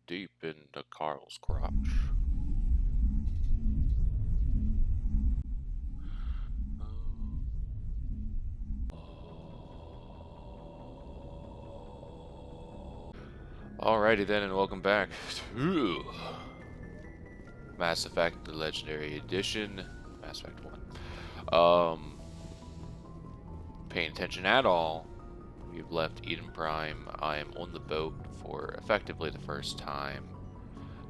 deep into Carl's crotch. Alrighty then, and welcome back to Mass Effect, the Legendary Edition, Mass Effect 1. Paying attention at all, we've left Eden Prime. I am on the boat for effectively the first time.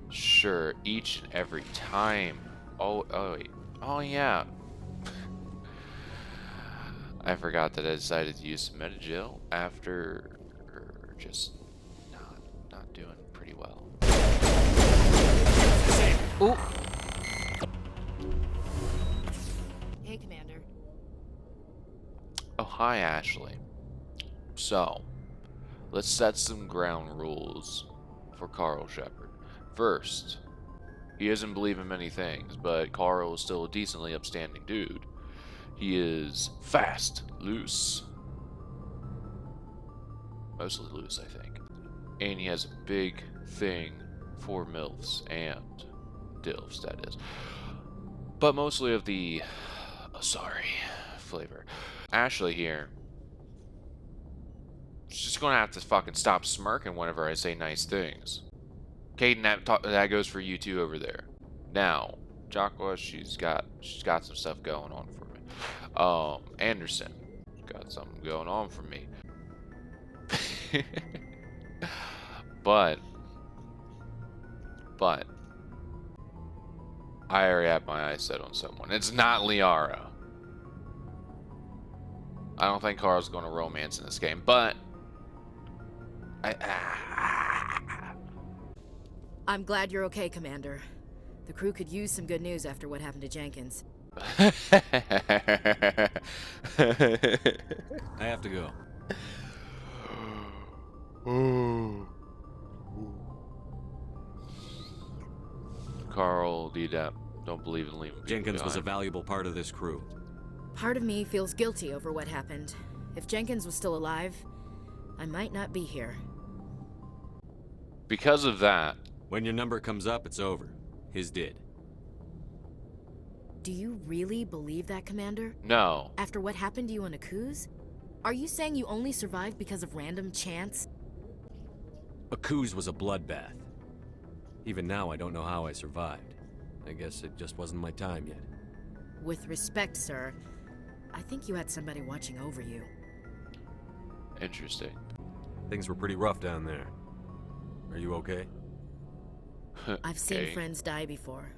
Sure, each and every time. Oh yeah. I forgot that I decided to use some Metagel after just not doing pretty well. Ooh. Hey, Commander. Oh, hi, Ashley. So, let's set some ground rules for Carl Shepard. First, he doesn't believe in many things, but Carl is still a decently upstanding dude. He is fast, loose. Mostly loose, I think. And he has a big thing for MILFs and DILFs, that is. But mostly of the flavor. Ashley here, she's just gonna have to fucking stop smirking whenever I say nice things. Caden, that goes for you too over there. Now, Jaqua, she's got some stuff going on for me. Anderson, got something going on for me. But I already have my eyes set on someone. It's not Liara. I don't think Carl's going to romance in this game, but I'm glad you're okay, Commander. The crew could use some good news after what happened to Jenkins. I have to go. Carl the Adept, don't believe in leaving. Jenkins was a valuable part of this crew. Part of me feels guilty over what happened. If Jenkins was still alive, I might not be here. Because of that. When your number comes up, it's over. His did. Do you really believe that, Commander? No. After what happened to you on Aqueous? Are you saying you only survived because of random chance? Aqueous was a bloodbath. Even now, I don't know how I survived. I guess it just wasn't my time yet. With respect, sir, I think you had somebody watching over you. Interesting. Things were pretty rough down there. Are you okay? I've seen friends die before.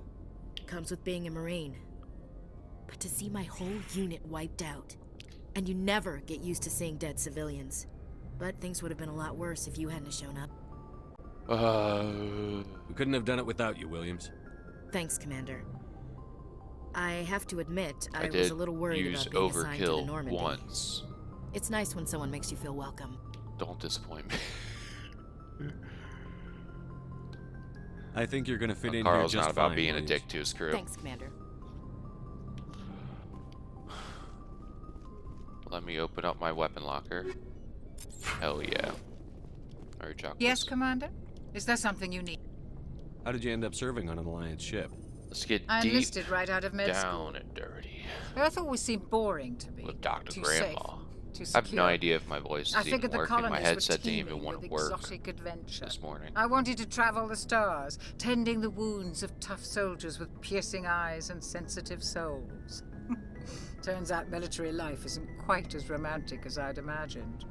Comes with being a Marine. But to see my whole unit wiped out, and you never get used to seeing dead civilians. But things would have been a lot worse if you hadn't shown up. We couldn't have done it without you, Williams. Thanks, Commander. I have to admit, I was a little worried about being assigned to the Normandy. Once. It's nice when someone makes you feel welcome. Don't disappoint me. I think you're gonna fit in Carl's here just not about fine, being Williams. a dick to his crew. Thanks, Commander. Let me open up my weapon locker. Hell yeah. Alright, Jaqua. Yes, Commander? Is there something you need? How did you end up serving on an Alliance ship? Let's get I deep enlisted right out of med school. down and dirty. Earth always seemed boring to me. With Dr. Too Grandma. safe, too I have no secure. idea if my voice I is even figured the working. My colonies headset were didn't even teeming want with to work exotic adventure. this morning. I wanted to travel the stars, tending the wounds of tough soldiers with piercing eyes and sensitive souls. Turns out military life isn't quite as romantic as I'd imagined.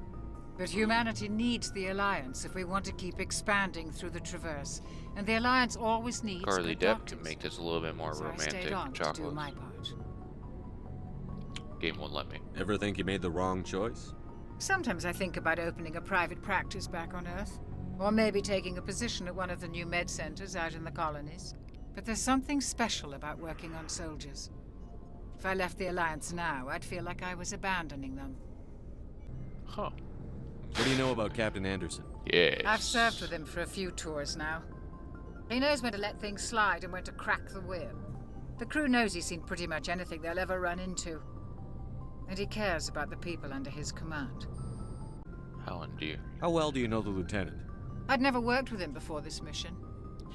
But humanity needs the Alliance if we want to keep expanding through the Traverse. And the Alliance always needs Carl the good Adept doctors. can make this a little bit more So I romantic. stayed on to do Chocolate. my part. Game won't let me. Ever think you made the wrong choice? Sometimes I think about opening a private practice back on Earth. Or maybe taking a position at one of the new med centers out in the colonies. But there's something special about working on soldiers. If I left the Alliance now, I'd feel like I was abandoning them. Huh. What do you know about Captain Anderson? Yes. I've served with him for a few tours now. He knows when to let things slide and when to crack the whip. The crew knows he's seen pretty much anything they'll ever run into. And he cares about the people under his command. How endearing. How well do you know the lieutenant? I'd never worked with him before this mission,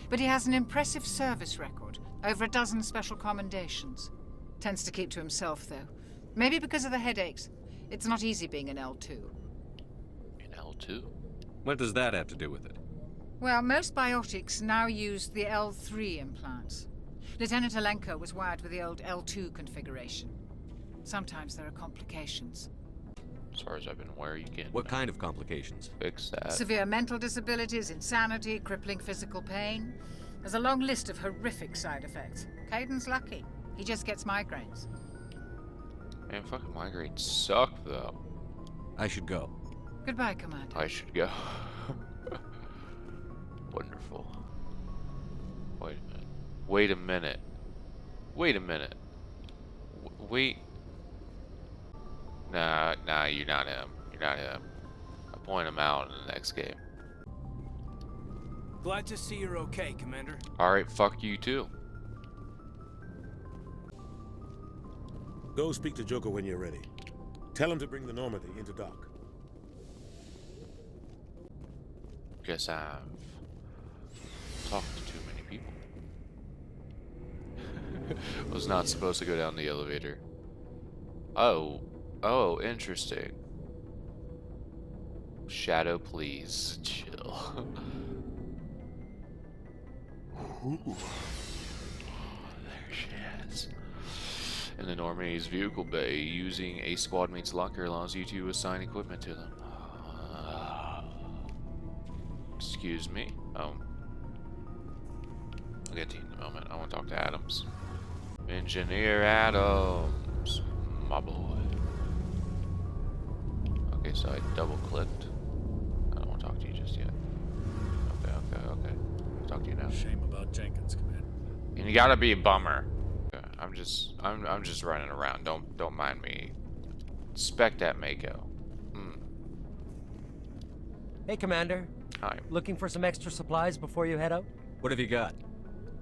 but he has an impressive service record, over a dozen special commendations. Tends to keep to himself, though. Maybe because of the headaches. It's not easy being an L2. An L2? What does that have to do with it? Well, most biotics now use the L3 implants. Lieutenant Alenko was wired with the old L2 configuration. Sometimes there are complications. As far as I've been aware, you can What kind of complications? fix that. Severe mental disabilities, insanity, crippling physical pain. There's a long list of horrific side effects. Caden's lucky. He just gets migraines. Man, fucking migraines suck, though. I should go. Goodbye, Commander. I should go. Wonderful. Wait a minute. Wait a minute. Wait a minute. Wait. Nah, you're not him. You're not him. I'll point him out in the next game. Glad to see you're okay, Commander. Alright, fuck you too. Go speak to Joker when you're ready. Tell him to bring the Normandy into dock. Guess I've talked to too many people. Was not supposed to go down the elevator. Oh, interesting. Shadow, please chill. Ooh. There she is. In the Normandy's vehicle bay, using a squad mate's locker allows you to assign equipment to them. Excuse me. I'll get to you in a moment. I want to talk to Adams. Engineer Adams, my boy. Okay, so I double clicked. I don't want to talk to you just yet. Okay. I'll talk to you now. Shame about Jenkins, Commander. And you gotta be a bummer. Okay, I'm just running around. Don't mind me. Spec that Mako. Hey, Commander. Hi. Looking for some extra supplies before you head out? What have you got?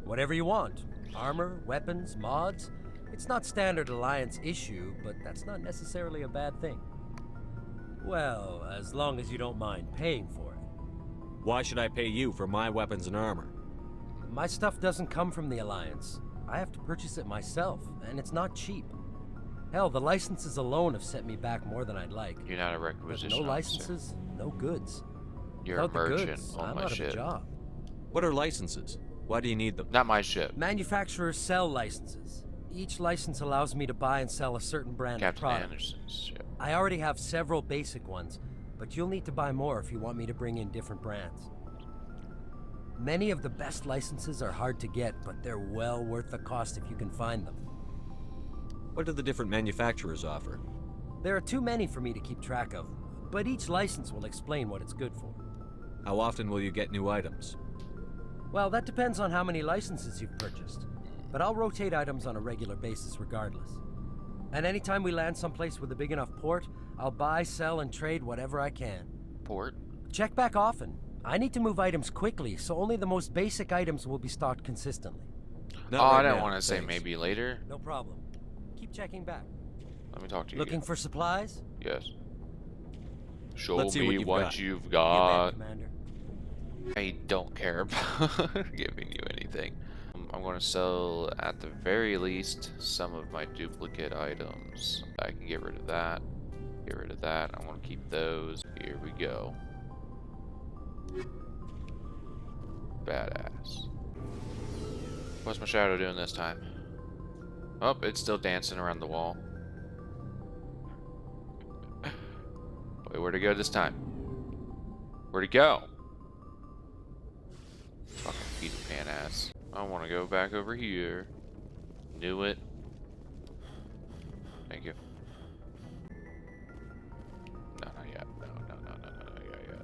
Whatever you want. Armor, weapons, mods. It's not standard Alliance issue, but that's not necessarily a bad thing. Well, as long as you don't mind paying for it. Why should I pay you for my weapons and armor? My stuff doesn't come from the Alliance. I have to purchase it myself, and it's not cheap. Hell, the licenses alone have set me back more than I'd like. You're not a But requisition no officer. licenses, no goods. You're Without a the merchant goods, on I'm my out of a ship. job. What are licenses? Why do you need them? Not my ship. Manufacturers sell licenses. Each license allows me to buy and sell a certain brand Captain of product. Anderson's ship. I already have several basic ones, but you'll need to buy more if you want me to bring in different brands. Many of the best licenses are hard to get, but they're well worth the cost if you can find them. What do the different manufacturers offer? There are too many for me to keep track of, but each license will explain what it's good for. How often will you get new items? Well, that depends on how many licenses you've purchased, but I'll rotate items on a regular basis regardless. And anytime we land someplace with a big enough port, I'll buy, sell, and trade whatever I can. Port? Check back often. I need to move items quickly, so only the most basic items will be stocked consistently. Not Oh, I right didn't now, want to say thanks. maybe later. No problem. Keep checking back. Let me talk to you Looking again. for supplies? Yes. Show Let's see me what what you've you've You got. bet, Commander. I don't care about giving you anything. I'm going to sell, at the very least, some of my duplicate items. I can get rid of that. Get rid of that. I want to keep those. Here we go. Badass. What's my shadow doing this time? Oh, it's still dancing around the wall. Wait, where'd it go this time? Where'd it go? Fucking Peter Pan ass. I want to go back over here. Knew it. Thank you. No, not yet. No, yet.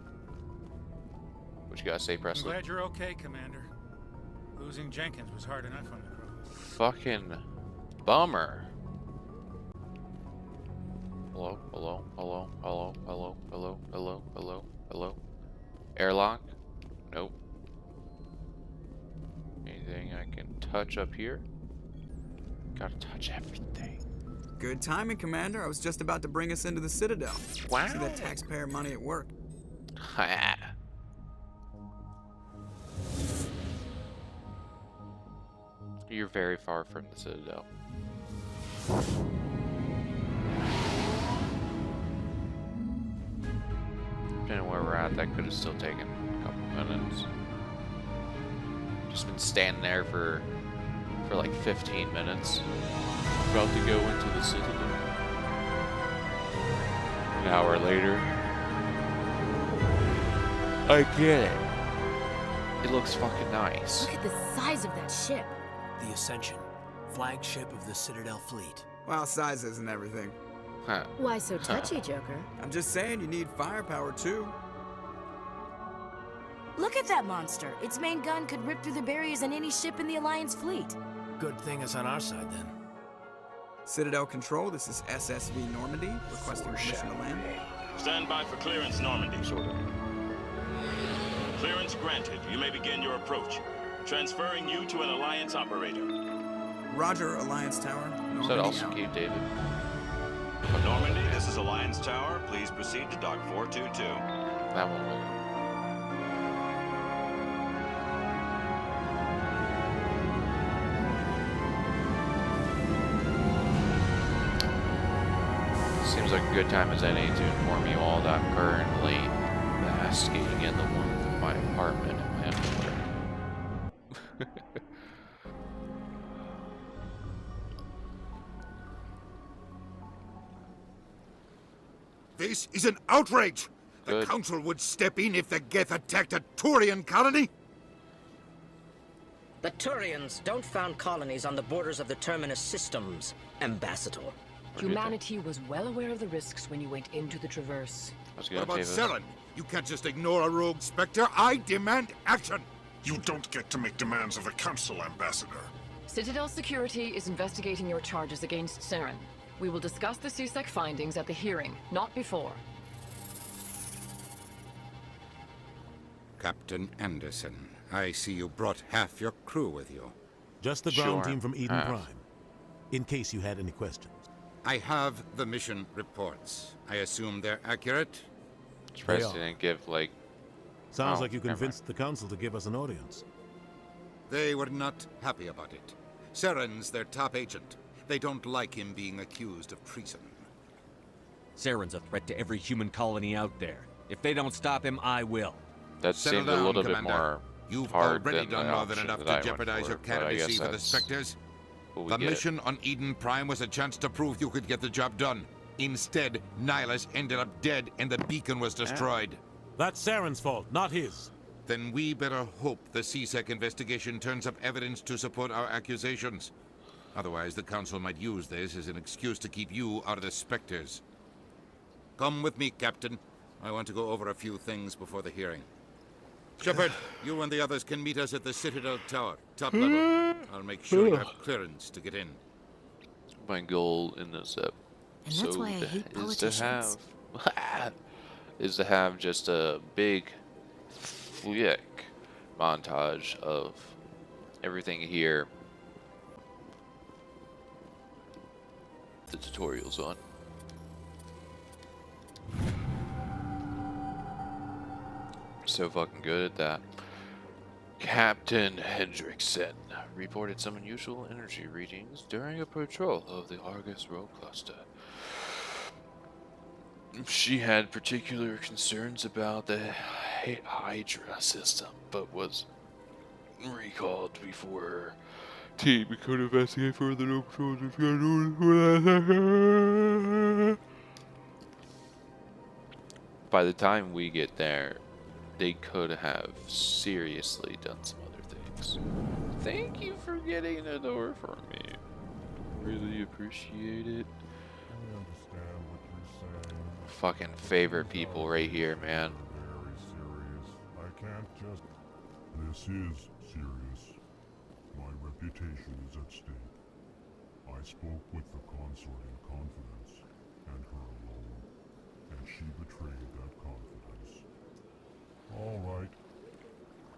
What you gotta say, I'm Presley? glad you're okay, Commander. Losing Jenkins was hard enough on the crew. Fucking bummer. Hello, hello, hello, hello, hello, hello, hello, hello, hello. Airlock? Nope. Anything I can touch up here? Gotta touch everything. Good timing, Commander. I was just about to bring us into the Citadel. Wow. See that taxpayer money at work. You're very far from the Citadel. Depending on where we're at, that could have still taken a couple minutes. Just been standing there for like 15 minutes. About to go into the Citadel. An hour later. I get it. It looks fucking nice. Look at the size of that ship. The Ascension, flagship of the Citadel fleet. Well, size isn't everything. Huh. Why so touchy, Joker? I'm just saying you need firepower too. Look at that monster. Its main gun could rip through the barriers in any ship in the Alliance fleet. Good thing it's on our side then. Citadel Control, this is SSV Normandy, requesting permission to land. Stand by for clearance, Normandy. Sort of. Clearance granted. You may begin your approach. Transferring you to an Alliance operator. Roger, Alliance Tower. Is that Normandy also out. Cape David? Normandy, this is Alliance Tower. Please proceed to Dock 422. That one was. Seems like a good time as any to inform you all that I'm currently basking in the warmth of my apartment in my underwear. This is an outrage! Good. The Council would step in if the Geth attacked a Turian colony? The Turians don't found colonies on the borders of the Terminus systems, Ambassador. Humanity was well aware of the risks when you went into the Traverse. What about Seren? You can't just ignore a rogue Spectre. I demand action! You don't get to make demands of the Council, Ambassador. Citadel Security is investigating your charges against Seren. We will discuss the CSEC findings at the hearing, not before. Captain Anderson, I see you brought half your crew with you. Just the ground team from Eden Prime, in case you had any questions. I have the mission reports. I assume they're accurate? Surprised they didn't give, like... Sounds like you convinced the Council to give us an audience. They were not happy about it. Seren's their top agent. They don't like him being accused of treason. Saren's a threat to every human colony out there. If they don't stop him, I will. That seemed a little bit more You've hard already than done the more than option enough that to I went jeopardize for, your but I candidacy guess for the that's Spectres. what we The get. mission on Eden Prime was a chance to prove you could get the job done. Instead, Nihilus ended up dead and the beacon was destroyed. That's Saren's fault, not his. Then we better hope the CSEC investigation turns up evidence to support our accusations. Otherwise, the Council might use this as an excuse to keep you out of the Spectres. Come with me, Captain. I want to go over a few things before the hearing. Shepard, you and the others can meet us at the Citadel Tower, top level. I'll make sure you have clearance to get in. My goal in this And that's why I hate politicians. is to have just a big flick montage of everything here. The tutorial's on. So fucking good at that. Captain Hendrickson reported some unusual energy readings during a patrol of the Argus Road Cluster. She had particular concerns about the Hydra system, but was recalled before her team could investigate further. No patrols were scheduled. By the time we get there, they could have seriously done some other things. Thank you for getting the door for me. Really appreciate it. I understand what you're saying. Fucking favorite people right here, man. Very serious. I can't just... This is serious. My reputation is at stake. I spoke with the consort in confidence, and her alone, and she betrayed that confidence. All right.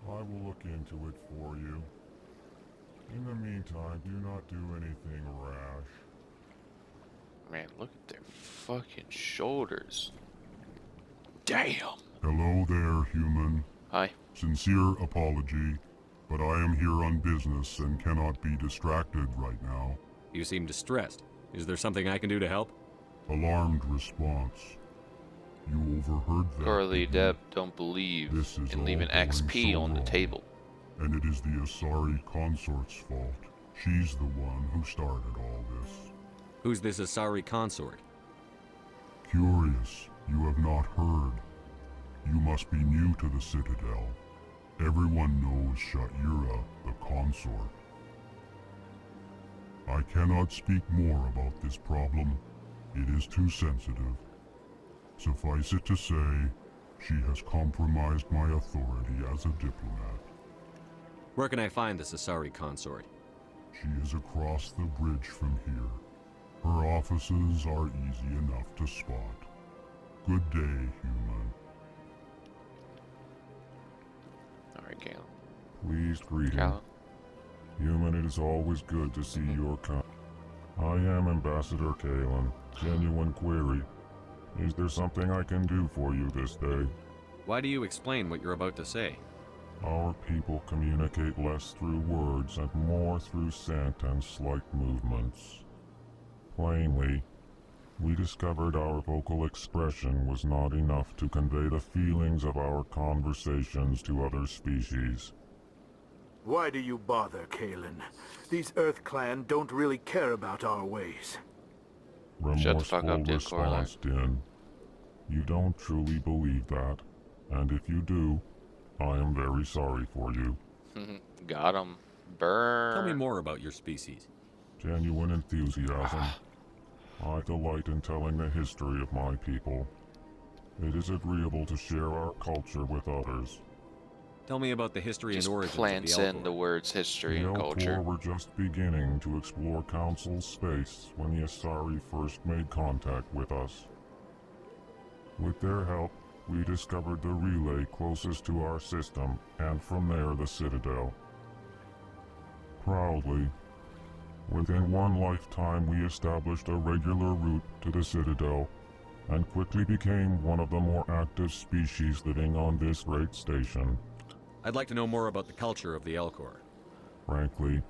I will look into it for you. In the meantime, do not do anything rash. Man, look at their fucking shoulders. Damn. Hello there, human. Hi. Sincere apology. but I am here on business and cannot be distracted right now. You seem distressed. Is there something I can do to help? Alarmed response. You overheard that. Carl the Adept don't believe in leaving XP on the table. And it is the Asari consort's fault. She's the one who started all this. Who's this Asari consort? Curious, you have not heard. You must be new to the Citadel. Everyone knows Sha'ira, the consort. I cannot speak more about this problem. It is too sensitive. Suffice it to say, she has compromised my authority as a diplomat. Where can I find this Asari consort? She is across the bridge from here. Her offices are easy enough to spot. Good day, human. Alright, Galen. Pleased greeting. Callum? Human, it is always good to see your kind. I am Ambassador Kalen. Genuine query. Is there something I can do for you this day? Why do you explain what you're about to say? Our people communicate less through words and more through scent and slight movements. Plainly, we discovered our vocal expression was not enough to convey the feelings of our conversations to other species. Why do you bother, Kalen? These Earth Clan don't really care about our ways. Shut the fuck up, Din Response, Din. You don't truly believe that, and if you do, I am very sorry for you. Got him. Burn. Tell me more about your species. Genuine enthusiasm. I delight in telling the history of my people. It is agreeable to share our culture with others. Tell me about the history Just and origins plants of the in the words history the and culture. Elcor were just beginning to explore Council space when the Asari first made contact with us. With their help, we discovered the relay closest to our system, and from there the Citadel. Proudly, within one lifetime we established a regular route to the Citadel, and quickly became one of the more active species living on this great station. I'd like to know more about the culture of the Elcor. Frankly,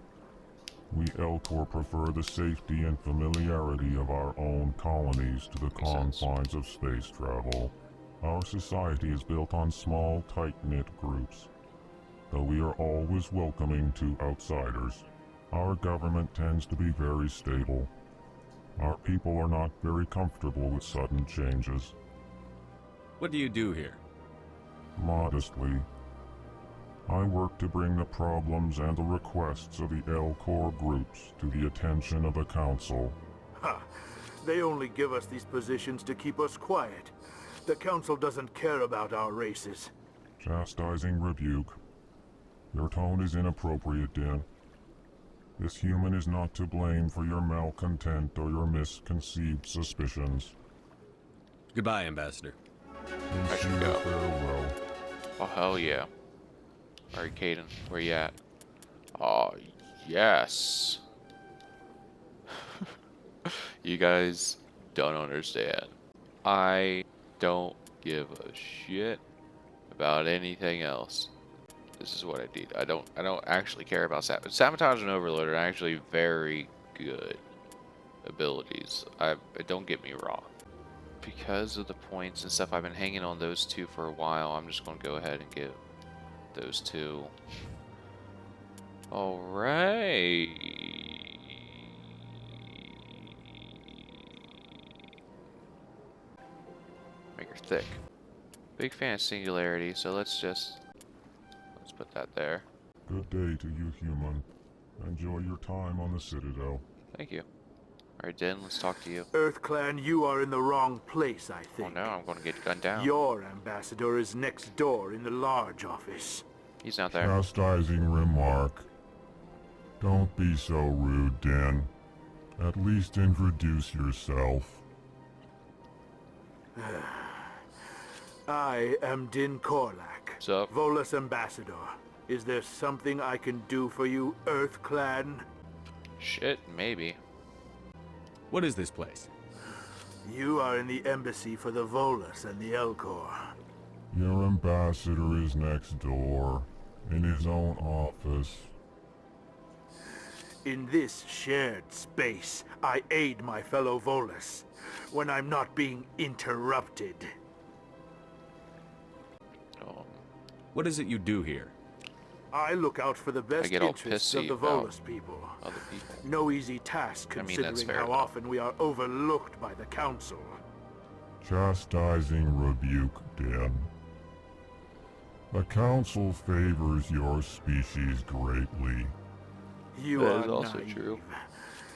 we Elcor prefer the safety and familiarity of our own colonies to the confines of space travel. Our society is built on small, tight-knit groups. Though we are always welcoming to outsiders, our government tends to be very stable. Our people are not very comfortable with sudden changes. What do you do here? Modestly, I work to bring the problems and the requests of the Elcor groups to the attention of the Council. Ha! They only give us these positions to keep us quiet. The Council doesn't care about our races. Chastising rebuke. Your tone is inappropriate, Din. This human is not to blame for your malcontent or your misconceived suspicions. Goodbye, Ambassador. I should go. Farewell. Oh, hell yeah. Alright, Caden, where you at? Oh, yes. You guys don't understand. I don't give a shit about anything else. This is what I did. I don't actually care about Sabotage and Overload are actually very good abilities. Don't get me wrong. Because of the points and stuff, I've been hanging on those two for a while. I'm just going to go ahead and give those two. Alright. Make her thick. Big fan of Singularity, so let's put that there. Good day to you, human. Enjoy your time on the Citadel. Thank you. Alright, Den, let's talk to you. Earth Clan, you are in the wrong place, I think. Oh no, I'm going to get gunned down. Your ambassador is next door in the large office. He's not there. Chastising remark. Don't be so rude, Din. At least introduce yourself. I am Din Korlak, What's up? Volus Ambassador. Is there something I can do for you, Earth Clan? Shit, maybe. What is this place? You are in the embassy for the Volus and the Elcor. Your ambassador is next door. in his own office. In this shared space, I aid my fellow Volus when I'm not being interrupted. What is it you do here? I look out for the best interests of the Volus people. Other people. No easy task considering how often we are overlooked by the Council. Chastising rebuke, Dan. The Council favors your species greatly. You that are is also naive. true.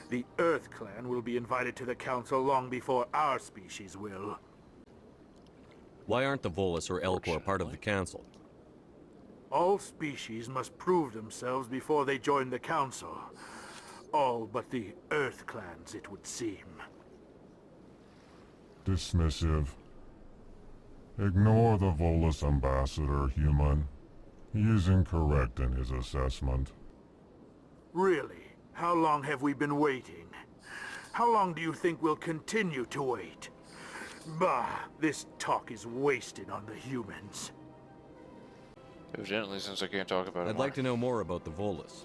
The Earth Clan will be invited to the Council long before our species will. Why aren't the Volus or Elcor part of the Council? All species must prove themselves before they join the Council. All but the Earth Clans, it would seem. Dismissive. Ignore the Volus ambassador, human. He is incorrect in his assessment. Really? How long have we been waiting? How long do you think we'll continue to wait? Bah, this talk is wasted on the humans. Evidently, since I can't talk about it I'd like to know more about the Volus.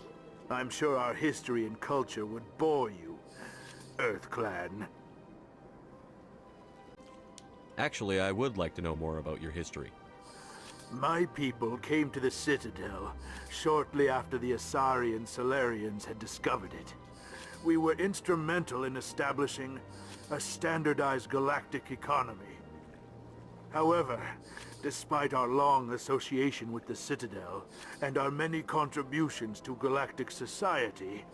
I'm sure our history and culture would bore you, Earth Clan. Actually, I would like to know more about your history. My people came to the Citadel shortly after the Asari Solarians had discovered it. We were instrumental in establishing a standardized galactic economy. However, despite our long association with the Citadel and our many contributions to galactic society,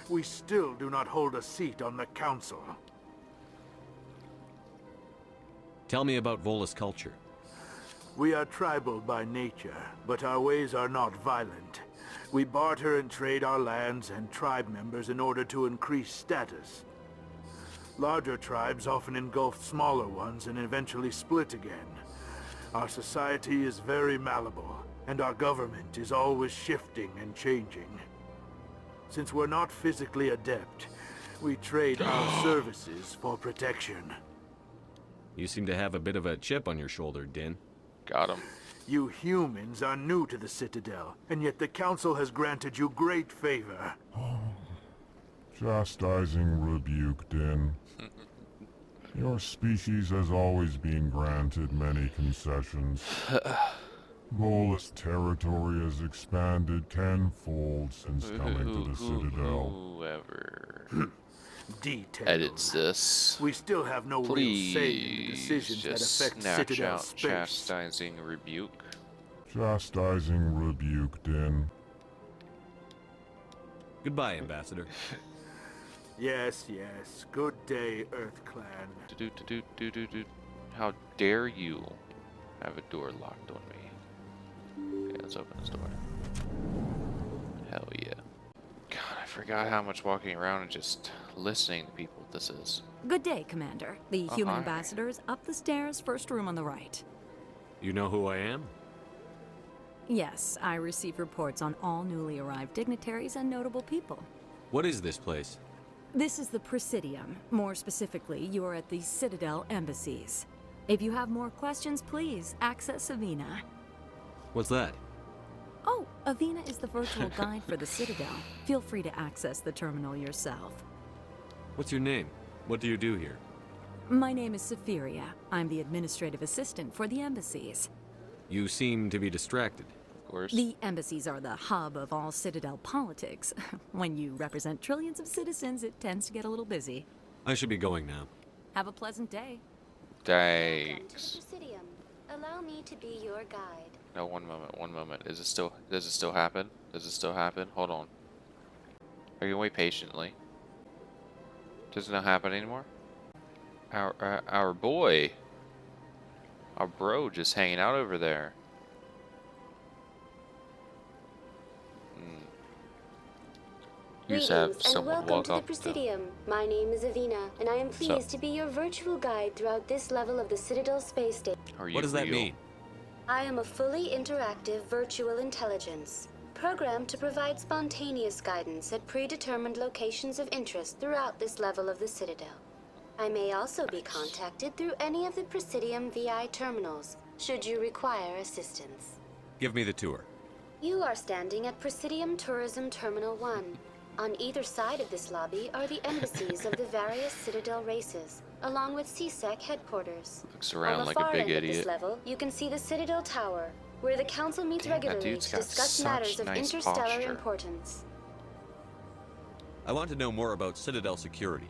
we still do not hold a seat on the Council. Tell me about Volus culture. We are tribal by nature, but our ways are not violent. We barter and trade our lands and tribe members in order to increase status. Larger tribes often engulf smaller ones and eventually split again. Our society is very malleable, and our government is always shifting and changing. Since we're not physically adept, we trade our services for protection. You seem to have a bit of a chip on your shoulder, Din. Got him. You humans are new to the Citadel, and yet the Council has granted you great favor. Chastising rebuke, Din. Your species has always been granted many concessions. Volus territory has expanded tenfold since coming to the Citadel. Whoever Details. edits this, we still have no real say in the decisions that just affect snatch Citadel out space. chastising rebuke. Chastising rebuke, Din. Goodbye, Ambassador. Yes, yes. Good day, Earth Clan. How dare you have a door locked on me? Okay, let's open this door. Hell yeah. God, I forgot how much walking around and just listening to people this is. Good day, Commander. The human ambassador is up the stairs, first room on the right. You know who I am? Yes, I receive reports on all newly arrived dignitaries and notable people. What is this place? This is the Presidium. More specifically, you are at the Citadel embassies. If you have more questions, please access Avina. What's that? Oh, Avina is the virtual guide for the Citadel. Feel free to access the terminal yourself. What's your name? What do you do here? My name is Safiria. I'm the administrative assistant for the embassies. You seem to be distracted. Of course. The embassies are the hub of all Citadel politics. When you represent trillions of citizens, it tends to get a little busy. I should be going now. Have a pleasant day. Thanks. Presidium. Allow me to be your guide. No, one moment. Does it still happen? Does it still happen? Hold on. Are you gonna wait patiently? Does it not happen anymore? Our boy. Our bro just hanging out over there. Greetings and welcome to the Presidium. My name is Avina, and I am pleased to be your virtual guide throughout this level of the Citadel space station. What does that mean? I am a fully interactive virtual intelligence, programmed to provide spontaneous guidance at predetermined locations of interest throughout this level of the Citadel. I may also be contacted through any of the Presidium VI terminals, should you require assistance. Give me the tour. You are standing at Presidium Tourism Terminal 1. On either side of this lobby are the embassies of the various Citadel races, along with CSEC headquarters. Looks around on the like far a big end idiot. Of this level, you can see the Citadel Tower, where the Council meets Damn, that regularly dude's to got discuss such matters of nice interstellar posture. importance. I want to know more about Citadel security.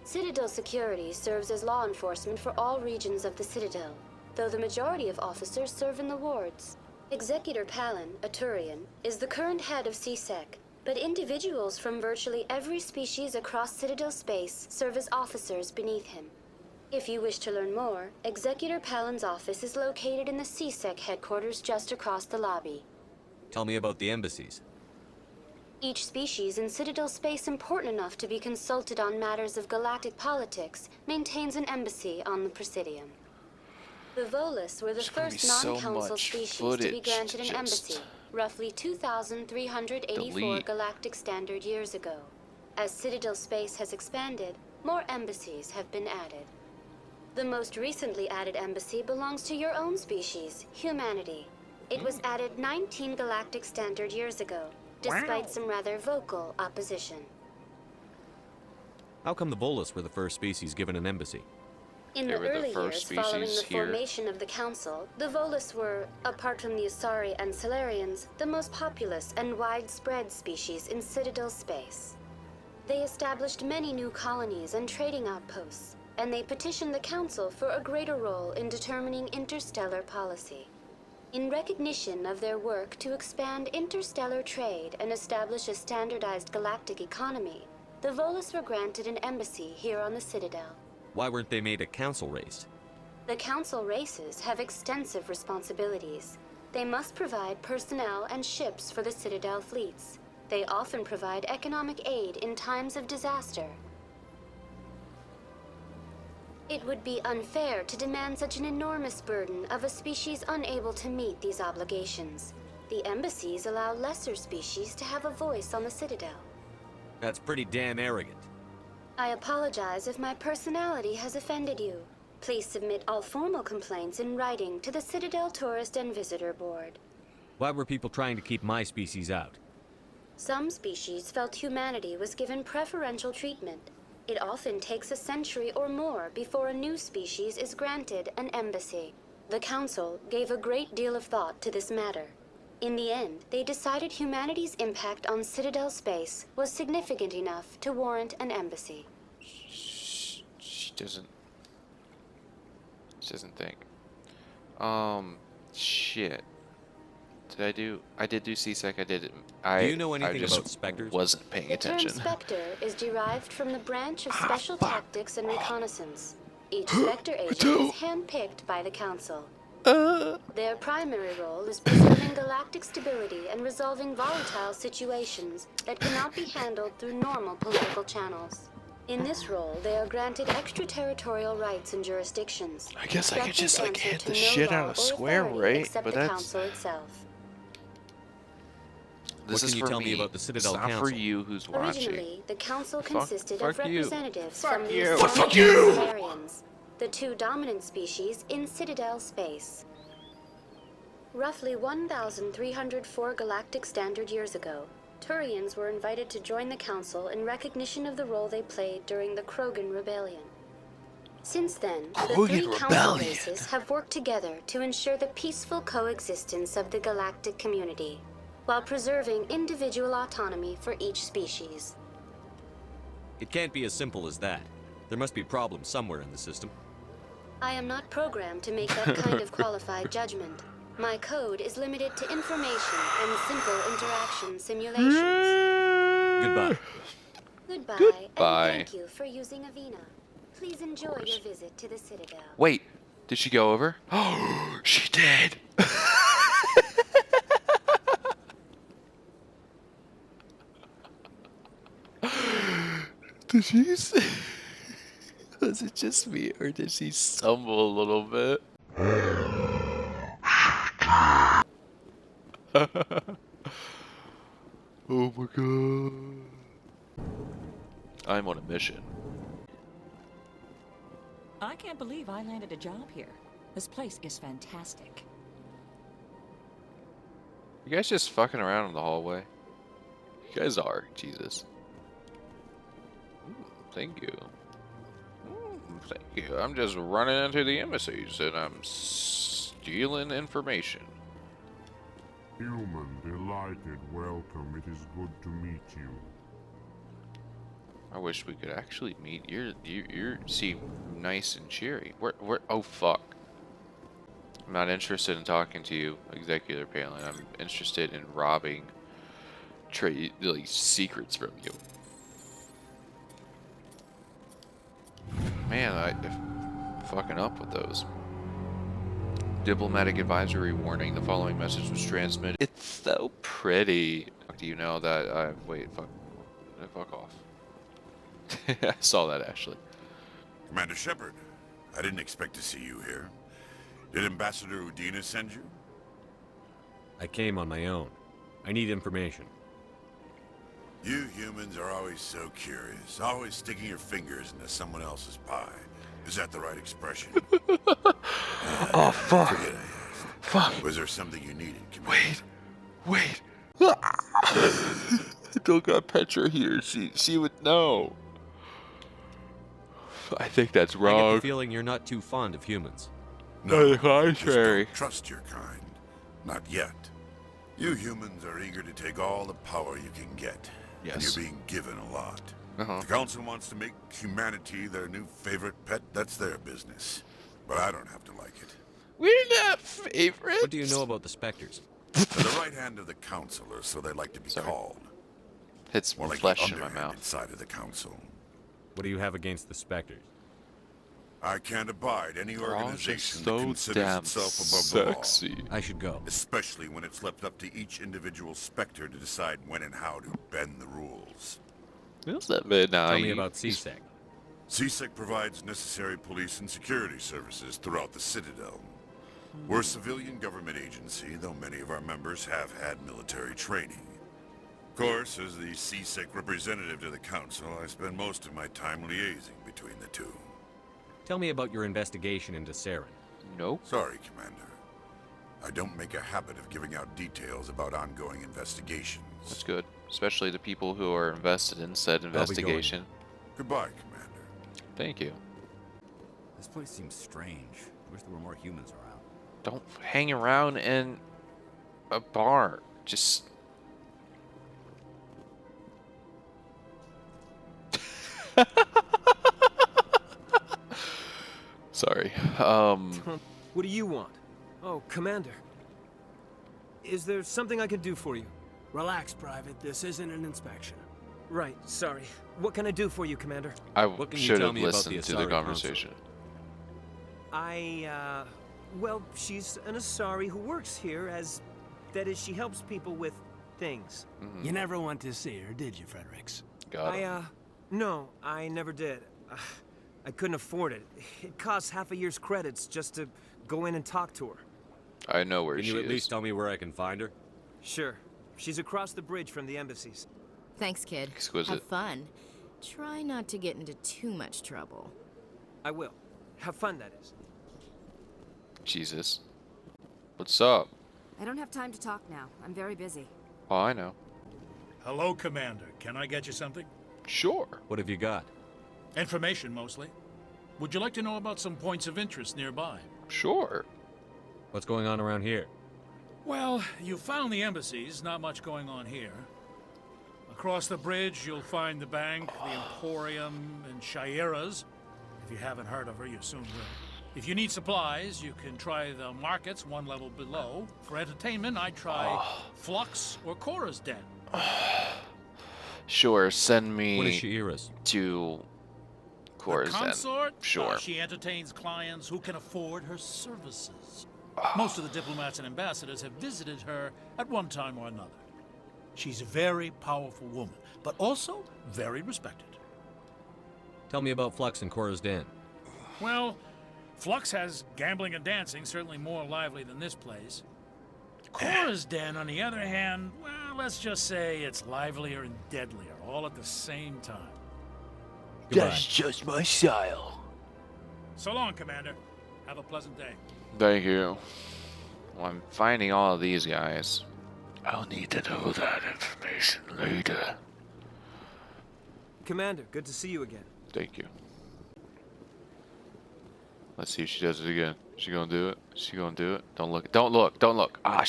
Citadel security serves as law enforcement for all regions of the Citadel, though the majority of officers serve in the wards. Executor Palin, a Turian, is the current head of CSEC, but individuals from virtually every species across Citadel space serve as officers beneath him. If you wish to learn more, Executor Palin's office is located in the CSEC headquarters just across the lobby. Tell me about the embassies. Each species in Citadel space important enough to be consulted on matters of galactic politics maintains an embassy on the Presidium. The Volus were the first non-council species to be granted an embassy, roughly 2,384 galactic standard years ago. As Citadel space has expanded, more embassies have been added. The most recently added embassy belongs to your own species, humanity. It was added 19 galactic standard years ago, despite some rather vocal opposition. How come the Volus were the first species given an embassy? In the early years following the formation of the Council, the Volus were, apart from the Asari and Solarians, the most populous and widespread species in Citadel space. They established many new colonies and trading outposts, and they petitioned the Council for a greater role in determining interstellar policy. In recognition of their work to expand interstellar trade and establish a standardized galactic economy, the Volus were granted an embassy here on the Citadel. Why weren't they made a council race? The Council races have extensive responsibilities. They must provide personnel and ships for the Citadel fleets. They often provide economic aid in times of disaster. It would be unfair to demand such an enormous burden of a species unable to meet these obligations. The embassies allow lesser species to have a voice on the Citadel. That's pretty damn arrogant. I apologize if my personality has offended you. Please submit all formal complaints in writing to the Citadel Tourist and Visitor Board. Why were people trying to keep my species out? Some species felt humanity was given preferential treatment. It often takes a century or more before a new species is granted an embassy. The Council gave a great deal of thought to this matter. In the end, they decided humanity's impact on Citadel space was significant enough to warrant an embassy. She doesn't think. Shit. I did do CSEC, Do you know anything about Spectres? Wasn't paying attention. The term Spectre is derived from the branch of Special Tactics and Reconnaissance. Each Spectre agent is handpicked by the Council. Their primary role is preserving galactic stability and resolving volatile situations that cannot be handled through normal political channels. In this role, they are granted extraterritorial rights and jurisdictions. I guess I could just Spectres hit answer the to shit no out law of or Square, authority right? except But the that's... Council itself. This What can you tell me about the Citadel Council? Council? For you who's watching. Originally, the Council Fuck consisted of you. representatives Fuck from the you. Asari Fuck and you. Solarians, the two dominant species in Citadel space. Roughly 1,304 galactic standard years ago, Turians were invited to join the Council in recognition of the role they played during the Krogan Rebellion. Since then, the three Council races have worked together to ensure the peaceful coexistence of the galactic community, while preserving individual autonomy for each species. It can't be as simple as that. There must be problems somewhere in the system. I am not programmed to make that kind of qualified judgment. My code is limited to information and simple interaction simulations. Goodbye. Goodbye, and thank you for using Avina. Please enjoy your visit to the Citadel. Wait, did she go over? Oh, she did. Did she say... Was it just me, or did she stumble a little bit? Oh my god. I'm on a mission. I can't believe I landed a job here. This place is fantastic. You guys just fucking around in the hallway? You guys are. Jesus. Thank you. Thank you. I'm just running into the embassies and I'm stealing information. Human, delighted, welcome. It is good to meet you. I wish we could actually meet. You seem nice and cheery. Where? Oh fuck. I'm not interested in talking to you, Executor Palin. I'm interested in robbing trade like secrets from you. Man, I'm fucking up with those. Diplomatic advisory warning. The following message was transmitted. It's so pretty. Do you know that? Wait, fuck off. I saw that, Ashley. Commander Shepard, I didn't expect to see you here. Did Ambassador Udina send you? I came on my own. I need information. You humans are always so curious, always sticking your fingers into someone else's pie. Is that the right expression? Oh, fuck. Forget I asked. Fuck. Was there something you needed, Commander? Wait. Don't got Petra here. She would know. I think that's wrong. I get the feeling you're not too fond of humans. No, the Just contrary. don't trust your kind. Not yet. You humans are eager to take all the power you can get. Yes. And you're being given a lot. Uh-huh. The Council wants to make humanity their new favorite pet. That's their business. But I don't have to like it. We're not favorites. What do you know about the Spectres? They're the right hand of the Council, or so they like to be called. Hits More like flesh the in my underhanded mouth. side of the Council. What do you have against the Spectres? I can't abide any They're all organization just that so considers damn itself above sexy. the law. I should go. Especially when it's left up to each individual Spectre to decide when and how to bend the rules. What's that midnight? Tell me about CSEC. CSEC provides necessary police and security services throughout the Citadel. We're a civilian government agency, though many of our members have had military training. Of course, as the CSEC representative to the Council, I spend most of my time liaising between the two. Tell me about your investigation into Saren. Nope. Sorry, Commander. I don't make a habit of giving out details about ongoing investigations. That's good. Especially the people who are invested in said investigation. Goodbye, Commander. Thank you. This place seems strange. I wish there were more humans around. Don't hang around in a bar. Just... Sorry. What do you want? Oh, Commander. Is there something I can do for you? Relax, Private. This isn't an inspection. Right, sorry. What can I do for you, Commander? I What can you should tell have me about listened the to the Asari conversation. Well, she's an Asari who works here as... That is, she helps people with things. Mm-hmm. You never went to see her, did you, Fredericks? Got him. No, I never did. I couldn't afford it. It costs half a year's credits just to go in and talk to her. I know where Can she you is. at least tell me where I can find her? Sure. She's across the bridge from the embassies. Thanks, kid. Exquisite. Have fun. Try not to get into too much trouble. I will. Have fun, that is. Jesus. What's up? I don't have time to talk now. I'm very busy. Oh, I know. Hello, Commander. Can I get you something? Sure. What have you got? Information, mostly. Would you like to know about some points of interest nearby? Sure. What's going on around here? Well, you found the embassies. Not much going on here. Across the bridge, you'll find the bank, the Emporium, and Shaira's. If you haven't heard of her, you soon will. If you need supplies, you can try the markets one level below. For entertainment, I'd try Flux or Cora's Den. Sure, send me What is Shaira's? to Cora's The Den. consort? Sure. She entertains clients who can afford her services. Most of the diplomats and ambassadors have visited her at one time or another. She's a very powerful woman, but also very respected. Tell me about Flux and Cora's Den. Well, Flux has gambling and dancing, certainly more lively than this place. Cora's Den, on the other hand, well, let's just say it's livelier and deadlier, all at the same time. Goodbye. That's just my style. So long, Commander. Have a pleasant day. Thank you. Well, I'm finding all of these guys. I'll need to know that information later. Commander, good to see you again. Thank you. Let's see if she does it again. She gonna do it? She gonna do it? Don't look. Don't look. Don't look. Ah,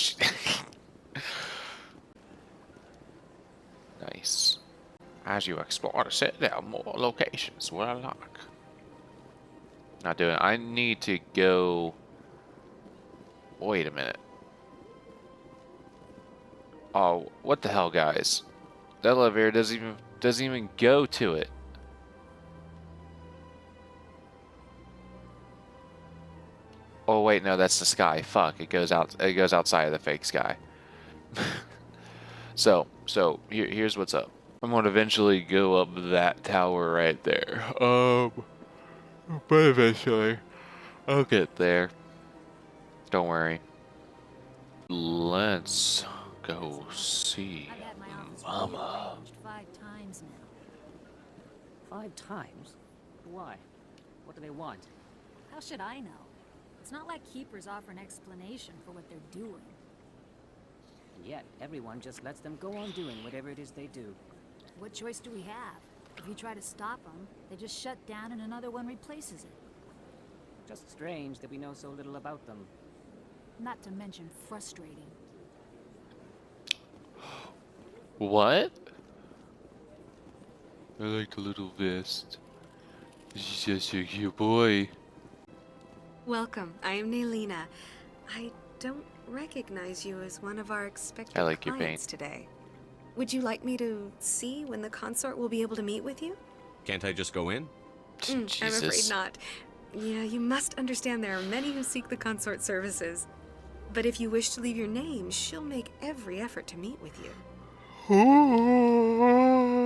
Nice. As you explore the Citadel, more locations will unlock. Not doing it. I need to go. Wait a minute. Oh, what the hell, guys? The elevator doesn't even go to it. Oh wait, no, that's the sky. Fuck, it goes out. It goes outside of the fake sky. So here's what's up. I'm gonna eventually go up that tower right there. But eventually, I'll get there. Don't worry. Let's go see Mama. 5 times now. 5 times? Why? What do they want? How should I know? It's not like Keepers offer an explanation for what they're doing. And yet, everyone just lets them go on doing whatever it is they do. What choice do we have? If you try to stop them, they just shut down and another one replaces it. Just strange that we know so little about them. Not to mention frustrating. What? I like the little vest. She's just a cute boy. Welcome. I am Nelina. I don't recognize you as one of our expected I like your clients paint. today. Would you like me to see when the consort will be able to meet with you? Can't I just go in? I'm afraid not. Yeah, you must understand there are many who seek the consort services. But if you wish to leave your name, she'll make every effort to meet with you.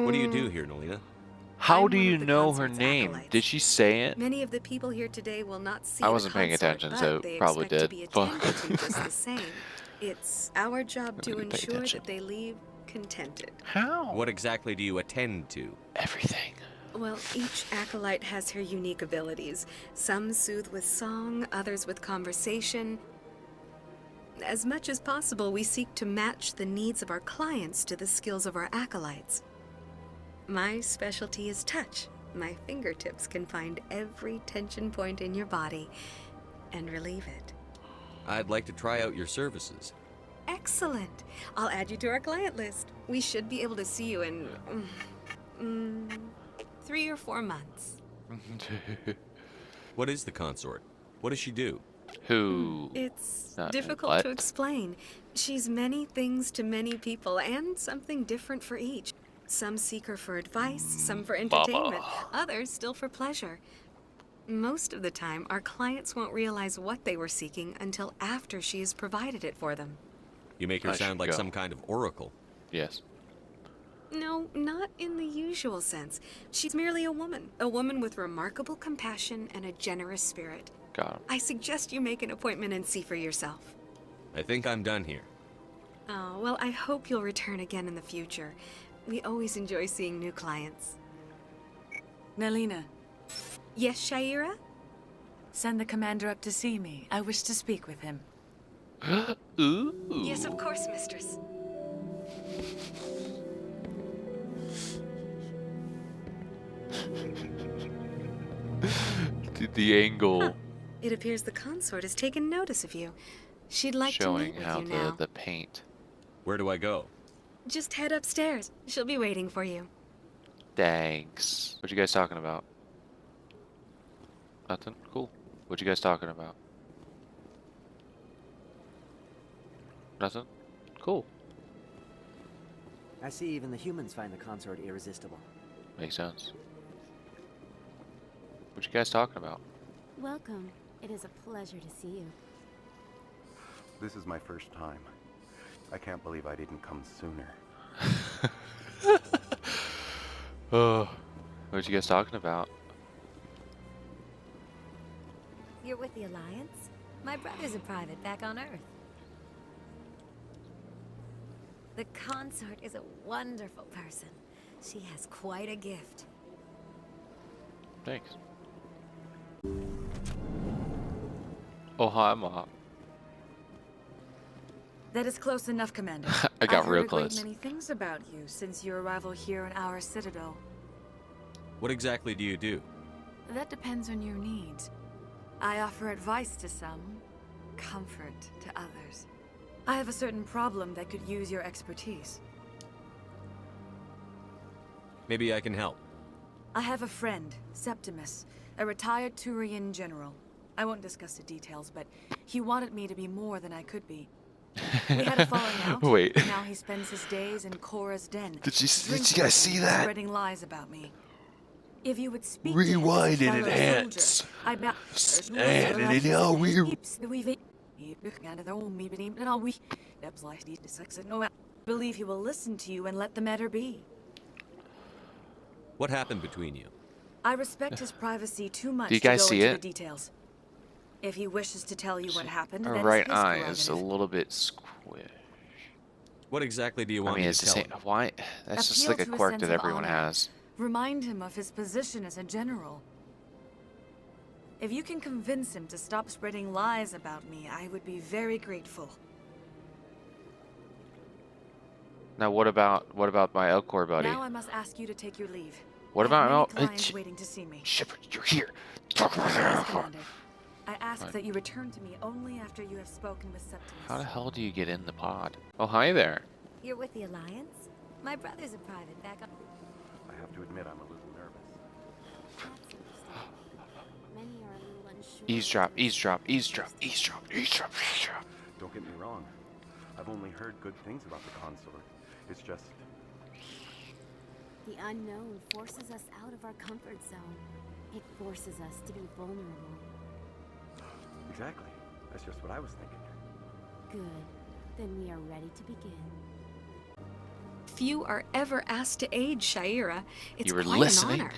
What do you do here, Nelina? How do you know her name? Did she say it? Many of the people here today will not see I the wasn't paying consort, attention, but so they probably expect to did. be Fuck. attended to just the same. It's our job to didn't pay ensure attention. that they leave contented. How? What exactly do you attend to? Everything. Well, each acolyte has her unique abilities. Some soothe with song, others with conversation. As much as possible, we seek to match the needs of our clients to the skills of our acolytes. My specialty is touch. My fingertips can find every tension point in your body and relieve it. I'd like to try out your services. Excellent. I'll add you to our client list. We should be able to see you in 3 or 4 months. What is the consort? What does she do? Who? It's difficult to explain. She's many things to many people, and something different for each. Some seek her for advice, some for entertainment, others still for pleasure. Most of the time, our clients won't realize what they were seeking until after she has provided it for them. You make her sound like some kind of oracle. Yes. No, not in the usual sense. She's merely a woman with remarkable compassion and a generous spirit. Got him. I suggest you make an appointment and see for yourself. I think I'm done here. Oh, well, I hope you'll return again in the future. We always enjoy seeing new clients. Nelina. Yes, Shaira? Send the commander up to see me. I wish to speak with him. Ooh. Yes, of course, mistress. The angle. It appears the consort has taken notice of you. She'd like showing to meet how with you now. the paint. Where do I go? Just head upstairs. She'll be waiting for you. Thanks. What you guys talking about? Nothing? Cool. What you guys talking about? Nothing? Cool. I see even the humans find the consort irresistible. Makes sense. What you guys talking about? Welcome. It is a pleasure to see you. This is my first time. I can't believe I didn't come sooner. Oh, what you guys talking about? You're with the Alliance? My brother's a private back on Earth. The consort is a wonderful person. She has quite a gift. Thanks. Oh, hi, Mom. That is close enough, Commander. I got I've real heard close. a great many things about you since your arrival here in our Citadel. What exactly do you do? That depends on your needs. I offer advice to some, comfort to others. I have a certain problem that could use your expertise. Maybe I can help. I have a friend, Septimus, a retired Turian general. I won't discuss the details, but he wanted me to be more than I could be. We had a falling out. Wait. Now he spends his days in Cora's den. Did you drinking guys see that? Spreading lies about me. If you would speak Rewind to and him as a fellow enhance. soldier, I'd be- And it is all we. Believe he will listen to you and let the matter be. What happened between you? I respect his privacy too much Do you to guys go see into it? the details. If he wishes to tell you what happened, Her that's right his eye prerogative. is a little bit squished. What exactly do you want I mean, me it's to the tell same. him? Why? That's just Appeal like a to his quirk sense that of everyone honor. has. Remind him of his position as a general. If you can convince him to stop spreading lies about me, I would be very grateful. Now, what about my Elcor buddy? Now I must ask you to take your leave. What I have about many clients waiting to see me. Shepard? You're here. Yes, Commander. I ask Fine. that you return to me only after you have spoken with Septimus. How the hell do you get in the pod? Oh, hi there. You're with the Alliance? My brother's a private back up. I have to admit I'm a little nervous. Many are a little unsure. Eavesdrop, eavesdrop, eavesdrop, eavesdrop, eavesdrop, eavesdrop. Don't get me wrong. I've only heard good things about the consort. It's just... The unknown forces us out of our comfort zone. It forces us to be vulnerable. Exactly. That's just what I was thinking. Good. Then we are ready to begin. Few are ever asked to aid Sha'ira. It's You were quite listening. an honor.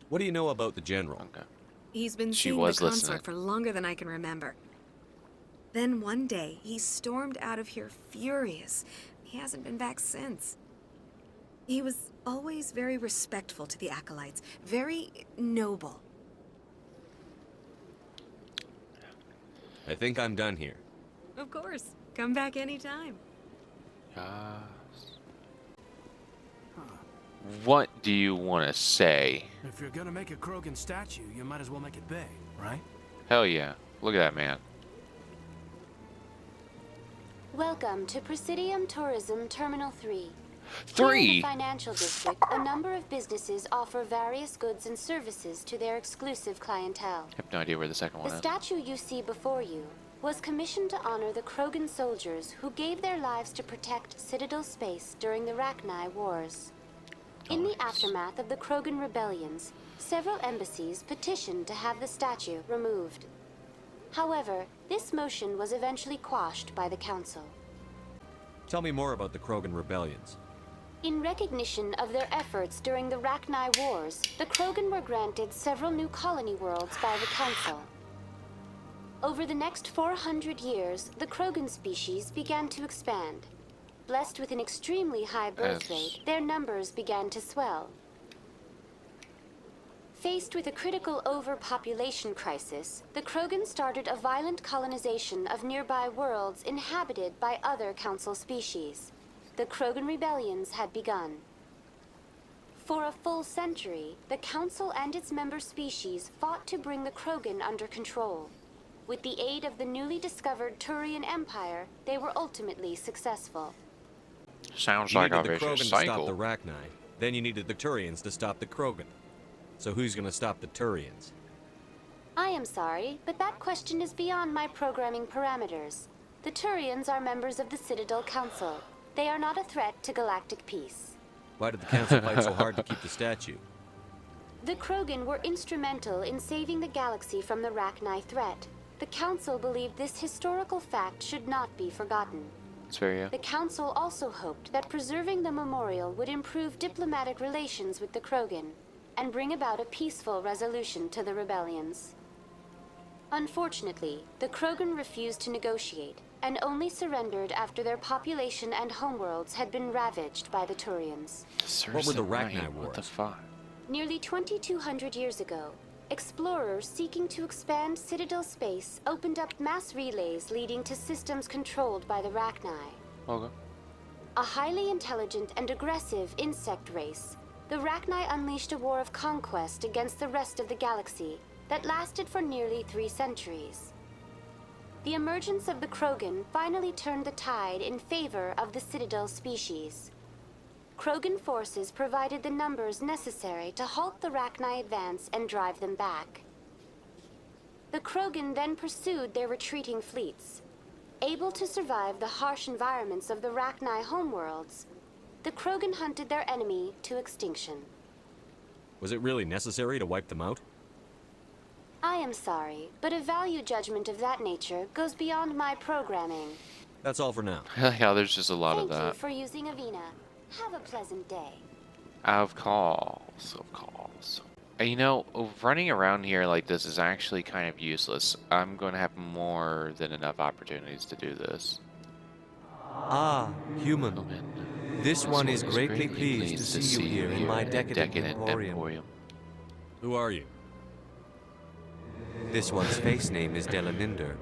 What do you know about the general? Okay. He's been She seeing was the consort listening. for longer than I can remember. Then one day, he stormed out of here furious. He hasn't been back since. He was always very respectful to the acolytes, very noble. I think I'm done here. Of course. Come back anytime. What do you want to say? If you're gonna make a Krogan statue, you might as well make it big, right? Hell yeah. Look at that man. Welcome to Presidium Tourism Terminal 3. 3? Here in the financial district, a number of businesses offer various goods and services to their exclusive clientele. I have no idea where the second one The is. statue you see before you was commissioned to honor the Krogan soldiers who gave their lives to protect Citadel space during the Rachni Wars. In the aftermath of the Krogan rebellions, several embassies petitioned to have the statue removed. However, this motion was eventually quashed by the Council. Tell me more about the Krogan rebellions. In recognition of their efforts during the Rachni Wars, the Krogan were granted several new colony worlds by the Council. Over the next 400 years, the Krogan species began to expand. Blessed with an extremely high birth rate, their numbers began to swell. Faced with a critical overpopulation crisis, the Krogan started a violent colonization of nearby worlds inhabited by other Council species. The Krogan rebellions had begun. For a full century, the Council and its member species fought to bring the Krogan under control. With the aid of the newly discovered Turian Empire, they were ultimately successful. Sounds You like a needed the Krogan vicious to stop cycle. the Rachni. Then you needed the Turians to stop the Krogan. So who's gonna stop the Turians? I am sorry, but that question is beyond my programming parameters. The Turians are members of the Citadel Council. They are not a threat to galactic peace. Why did the Council fight so hard to keep the statue? The Krogan were instrumental in saving the galaxy from the Rachni threat. The Council believed this historical fact should not be forgotten. It's very The Council also hoped that preserving the memorial would improve diplomatic relations with the Krogan and bring about a peaceful resolution to the rebellions. Unfortunately, the Krogan refused to negotiate and only surrendered after their population and homeworlds had been ravaged by the Turians. What were the Rachni Wars? What the fuck? Nearly 2,200 years ago, explorers seeking to expand Citadel space opened up mass relays leading to systems controlled by the Rachni. Okay. A highly intelligent and aggressive insect race, the Rachni unleashed a war of conquest against the rest of the galaxy that lasted for nearly 3 centuries. The emergence of the Krogan finally turned the tide in favor of the Citadel species. Krogan forces provided the numbers necessary to halt the Rachni advance and drive them back. The Krogan then pursued their retreating fleets. Able to survive the harsh environments of the Rachni homeworlds, the Krogan hunted their enemy to extinction. Was it really necessary to wipe them out? I am sorry, but a value judgment of that nature goes beyond my programming. That's all for now. Yeah, there's just a lot of Thank you that. for using Avina. Have a pleasant day. Of course, of course. And you know, running around here like this is actually kind of useless. I'm going to have more than enough opportunities to do this. Ah, human. This one is greatly pleased to see you here in my decadent emporium. Who are you? This one's face name is Delaninder,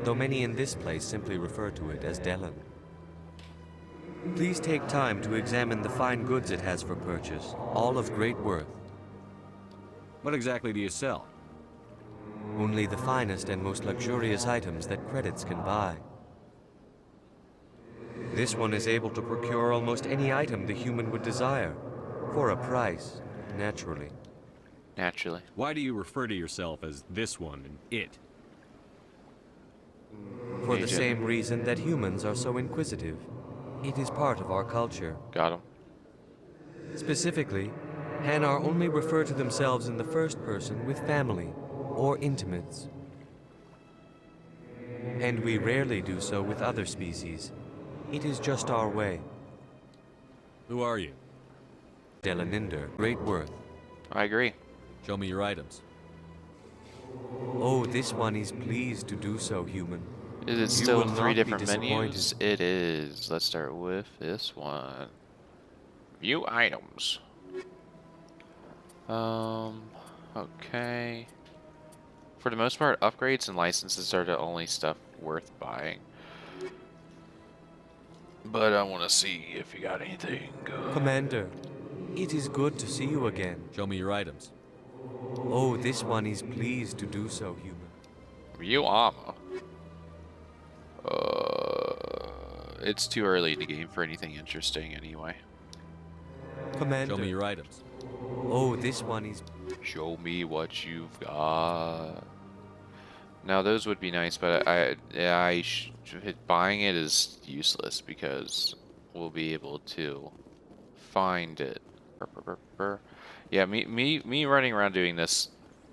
though many in this place simply refer to it as Delan. Please take time to examine the fine goods it has for purchase, all of great worth. What exactly do you sell? Only the finest and most luxurious items that credits can buy. This one is able to procure almost any item the human would desire, for a price, naturally. Naturally. Why do you refer to yourself as this one and it? For the same reason that humans are so inquisitive. It is part of our culture. Got him. Specifically, Hanar only refer to themselves in the first person with family or intimates. And we rarely do so with other species. It is just our way. Who are you? Delaninder, great worth. I agree. Show me your items. Oh, this one is pleased to do so, human. Is it still 3 different menus? It is. Let's start with this one. View items. Okay. For the most part, upgrades and licenses are the only stuff worth buying. But I want to see if you got anything good. Commander, it is good to see you again. Show me your items. Oh, this one is pleased to do so, human. View armor. It's too early in the game for anything interesting anyway. Commander. Show me your items. Oh, this one is... Show me what you've got. Now those would be nice, but buying it is useless because we'll be able to find it. Yeah, me running around doing this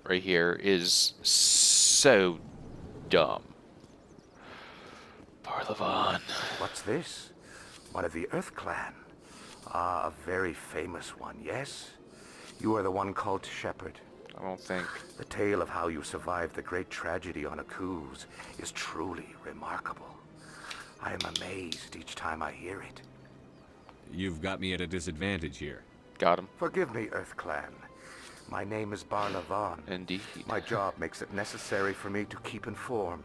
right here is so dumb. Barlavon. What's this? One of the Earth Clan. Ah, a very famous one, yes? You are the one called Shepard. I don't think. The tale of how you survived the great tragedy on Aqueous is truly remarkable. I am amazed each time I hear it. You've got me at a disadvantage here. Got him. Forgive me, Earth Clan. My name is Barlavon. Indeed. My job makes it necessary for me to keep informed.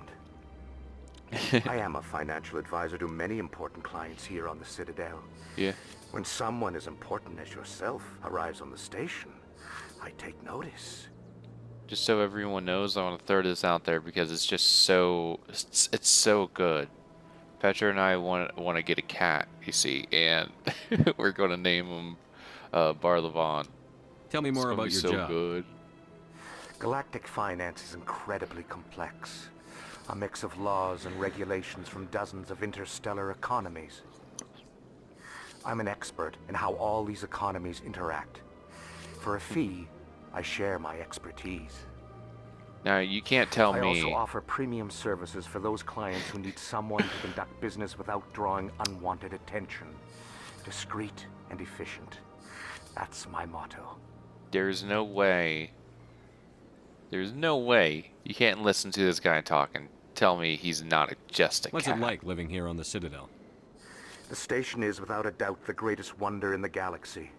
I am a financial advisor to many important clients here on the Citadel. Yeah. When someone as important as yourself arrives on the station, I take notice. Just so everyone knows, I want to throw this out there because it's just so it's so good. Petra and I want to get a cat, you see, and we're going to name him Barlavon. Tell me more about your job. Good. Galactic finance is incredibly complex. A mix of laws and regulations from dozens of interstellar economies. I'm an expert in how all these economies interact. For a fee, I share my expertise. Now, you can't tell I me... also offer premium services for those clients who need someone to conduct business without drawing unwanted attention. Discreet and efficient. That's my motto. There's no way you can't listen to this guy talk and tell me he's not just a cat. What's it like living here on the Citadel? The station is without a doubt the greatest wonder in the galaxy.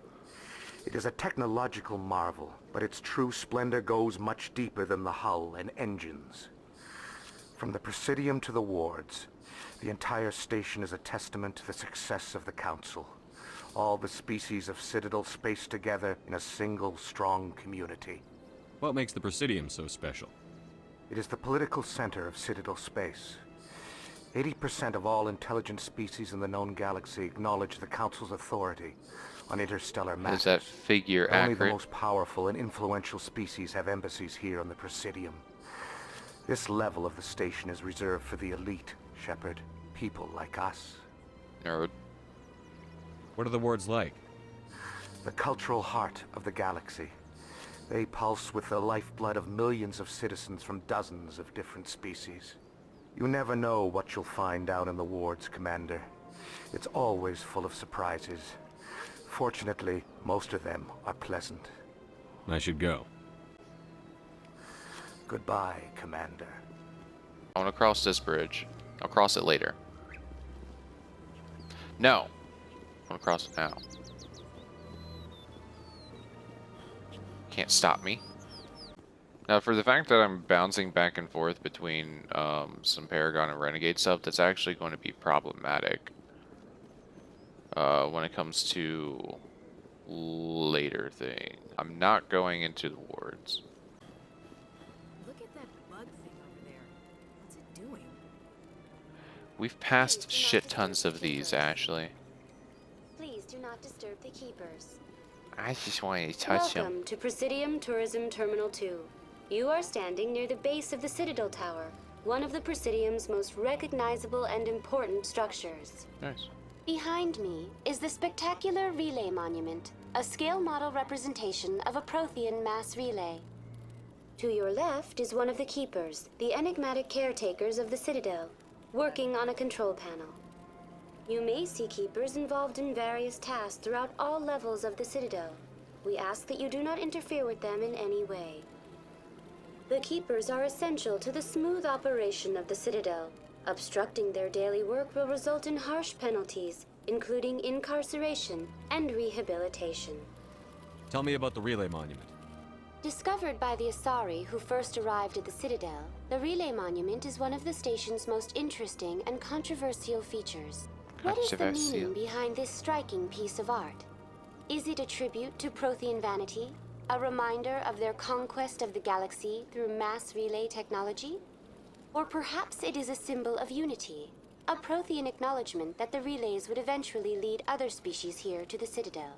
It is a technological marvel, but its true splendor goes much deeper than the hull and engines. From the Presidium to the wards, the entire station is a testament to the success of the Council. All the species of Citadel spaced together in a single, strong community. What makes the Presidium so special? It is the political center of Citadel space. 80% of all intelligent species in the known galaxy acknowledge the Council's authority on interstellar matters. Is that figure Only accurate? the most powerful and influential species have embassies here on the Presidium. This level of the station is reserved for the elite, Shepard. People like us. Nerd. What are the wards like? The cultural heart of the galaxy. They pulse with the lifeblood of millions of citizens from dozens of different species. You never know what you'll find out in the wards, Commander. It's always full of surprises. Fortunately, most of them are pleasant. I should go. Goodbye, Commander. I want to cross this bridge. I'll cross it later. No. I want to cross it now. Can't stop me. Now, for the fact that I'm bouncing back and forth between some Paragon and Renegade stuff, that's actually going to be problematic when it comes to later thing. I'm not going into the wards. Look at that bug thing over there. What's it doing? We've passed shit tons of these, Ashley. Please do not disturb the keepers. I just want to touch them. Welcome to Presidium Tourism Terminal 2. You are standing near the base of the Citadel Tower, one of the Presidium's most recognizable and important structures. Nice. Behind me is the spectacular Relay Monument, a scale model representation of a Prothean mass relay. To your left is one of the keepers, the enigmatic caretakers of the Citadel, working on a control panel. You may see keepers involved in various tasks throughout all levels of the Citadel. We ask that you do not interfere with them in any way. The keepers are essential to the smooth operation of the Citadel. Obstructing their daily work will result in harsh penalties, including incarceration and rehabilitation. Tell me about the Relay Monument. Discovered by the Asari who first arrived at the Citadel, the Relay Monument is one of the station's most interesting and controversial features. What is the meaning behind this striking piece of art? Is it a tribute to Prothean vanity? A reminder of their conquest of the galaxy through mass relay technology? Or perhaps it is a symbol of unity, a Prothean acknowledgement that the relays would eventually lead other species here to the Citadel.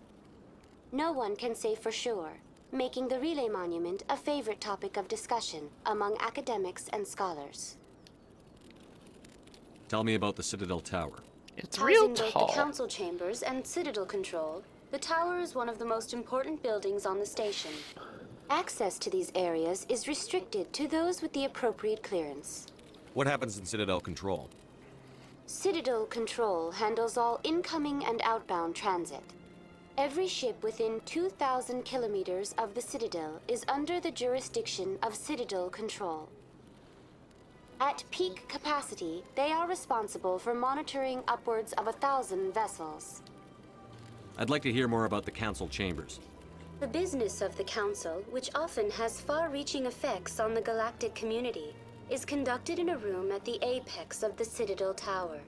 No one can say for sure, making the Relay Monument a favorite topic of discussion among academics and scholars. Tell me about the Citadel Tower. It's real Housing both the council chambers and Citadel control, the tower is one of the most important buildings on the station. Access to these areas is restricted to those with the appropriate clearance. What happens in Citadel Control? Citadel Control handles all incoming and outbound transit. Every ship within 2,000 kilometers of the Citadel is under the jurisdiction of Citadel Control. At peak capacity, they are responsible for monitoring upwards of 1,000 vessels. I'd like to hear more about the Council Chambers. The business of the Council, which often has far-reaching effects on the galactic community, is conducted in a room at the apex of the Citadel Tower.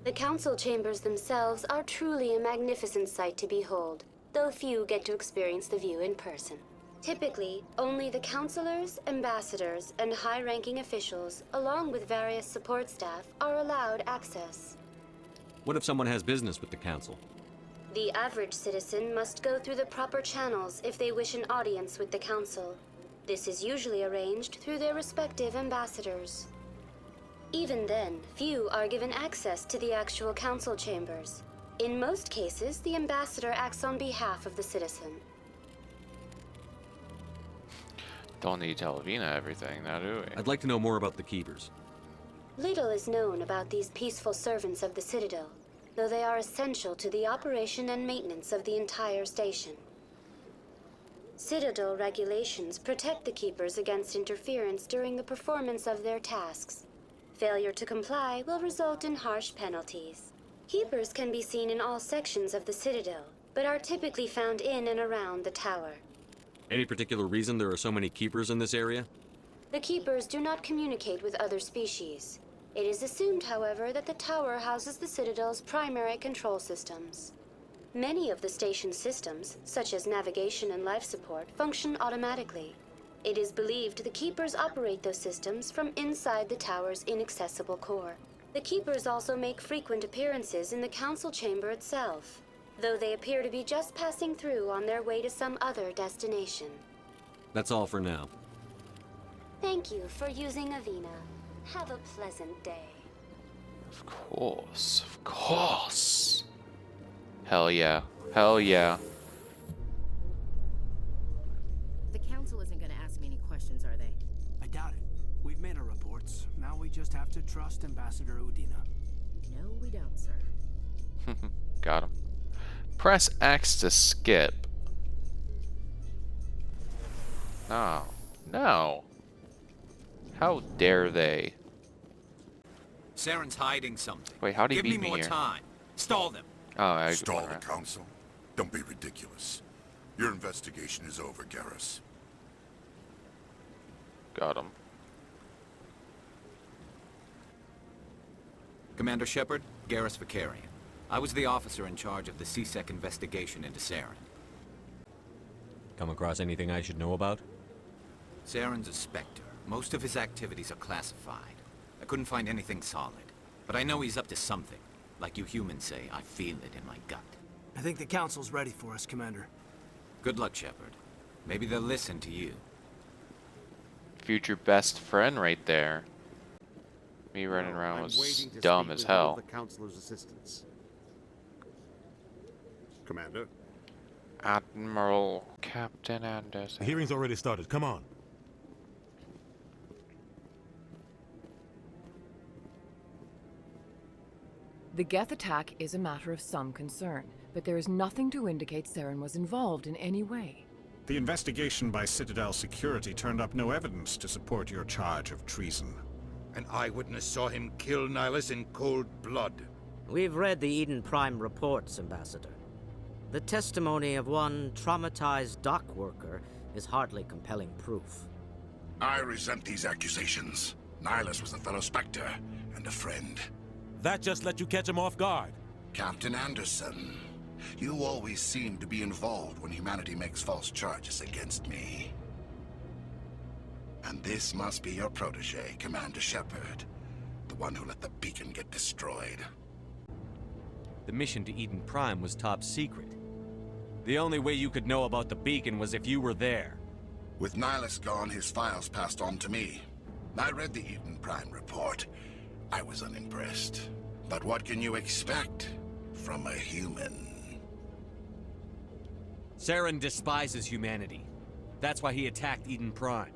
The Council Chambers themselves are truly a magnificent sight to behold, though few get to experience the view in person. Typically, only the councilors, ambassadors, and high-ranking officials, along with various support staff, are allowed access. What if someone has business with the Council? The average citizen must go through the proper channels if they wish an audience with the Council. This is usually arranged through their respective ambassadors. Even then, few are given access to the actual Council chambers. In most cases, the ambassador acts on behalf of the citizen. Don't need to tell Avina everything, now do we? I'd like to know more about the Keepers. Little is known about these peaceful servants of the Citadel, though they are essential to the operation and maintenance of the entire station. Citadel regulations protect the Keepers against interference during the performance of their tasks. Failure to comply will result in harsh penalties. Keepers can be seen in all sections of the Citadel, but are typically found in and around the tower. Any particular reason there are so many keepers in this area? The keepers do not communicate with other species. It is assumed, however, that the tower houses the Citadel's primary control systems. Many of the station's systems, such as navigation and life support, function automatically. It is believed the keepers operate those systems from inside the tower's inaccessible core. The keepers also make frequent appearances in the council chamber itself, though they appear to be just passing through on their way to some other destination. That's all for now. Thank you for using Avina. Have a pleasant day. Of course, of course. Hell yeah, hell yeah. The council isn't going to ask me any questions, are they? I doubt it. We've made our reports. Now we just have to trust Ambassador Udina. No, we don't, sir. Got him. Press X to skip. No. No. How dare they? Saren's hiding something. Wait, how'd he Give beat me me more here? time. Stall them. Oh, I Stall the council? Don't be ridiculous. Your investigation is over, Garrus. Got him. Commander Shepard, Garrus Vicarian. I was the officer in charge of the C-Sec investigation into Saren. Come across anything I should know about? Saren's a Spectre. Most of his activities are classified. I couldn't find anything solid. But I know he's up to something. Like you humans say, I feel it in my gut. I think the council's ready for us, Commander. Good luck, Shepard. Maybe they'll listen to you. Future best friend right there. Me running around was dumb as hell. The councilor's assistants. Commander? Admiral Captain Anderson. The hearing's already started. Come on. The Geth attack is a matter of some concern, but there is nothing to indicate Saren was involved in any way. The investigation by Citadel Security turned up no evidence to support your charge of treason. An eyewitness saw him kill Nihilus in cold blood. We've read the Eden Prime reports, Ambassador. The testimony of one traumatized dock worker is hardly compelling proof. I resent these accusations. Nihilus was a fellow Spectre and a friend. That just let you catch him off guard. Captain Anderson, you always seem to be involved when humanity makes false charges against me. And this must be your protege, Commander Shepard. The one who let the beacon get destroyed. The mission to Eden Prime was top secret. The only way you could know about the beacon was if you were there. With Nihilus gone, his files passed on to me. I read the Eden Prime report. I was unimpressed. But what can you expect from a human? Saren despises humanity. That's why he attacked Eden Prime.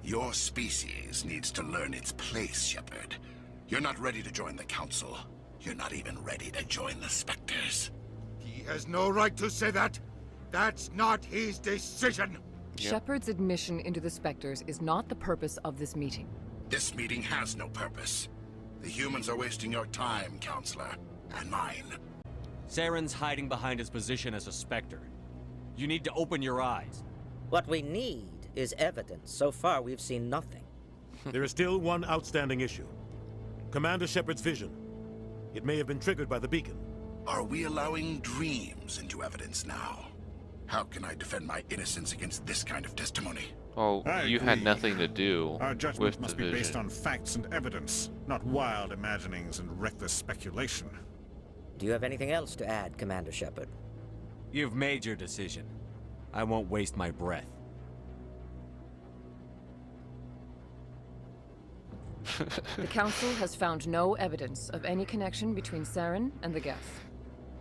Your species needs to learn its place, Shepard. You're not ready to join the Council. You're not even ready to join the Spectres. He has no right to say that. That's not his decision. Shepard's admission into the Spectres is not the purpose of this meeting. This meeting has no purpose. The humans are wasting your time, Counselor, and mine. Saren's hiding behind his position as a Spectre. You need to open your eyes. What we need is evidence. So far, we've seen nothing. There is still one outstanding issue. Commander Shepard's vision. It may have been triggered by the beacon. Are we allowing dreams into evidence now? How can I defend my innocence against this kind of testimony? Oh, you had nothing to do Our with judgment the must be based vision. on facts and evidence, not wild imaginings and reckless speculation. Do you have anything else to add, Commander Shepard? You've made your decision. I won't waste my breath. The Council has found no evidence of any connection between Saren and the Geth.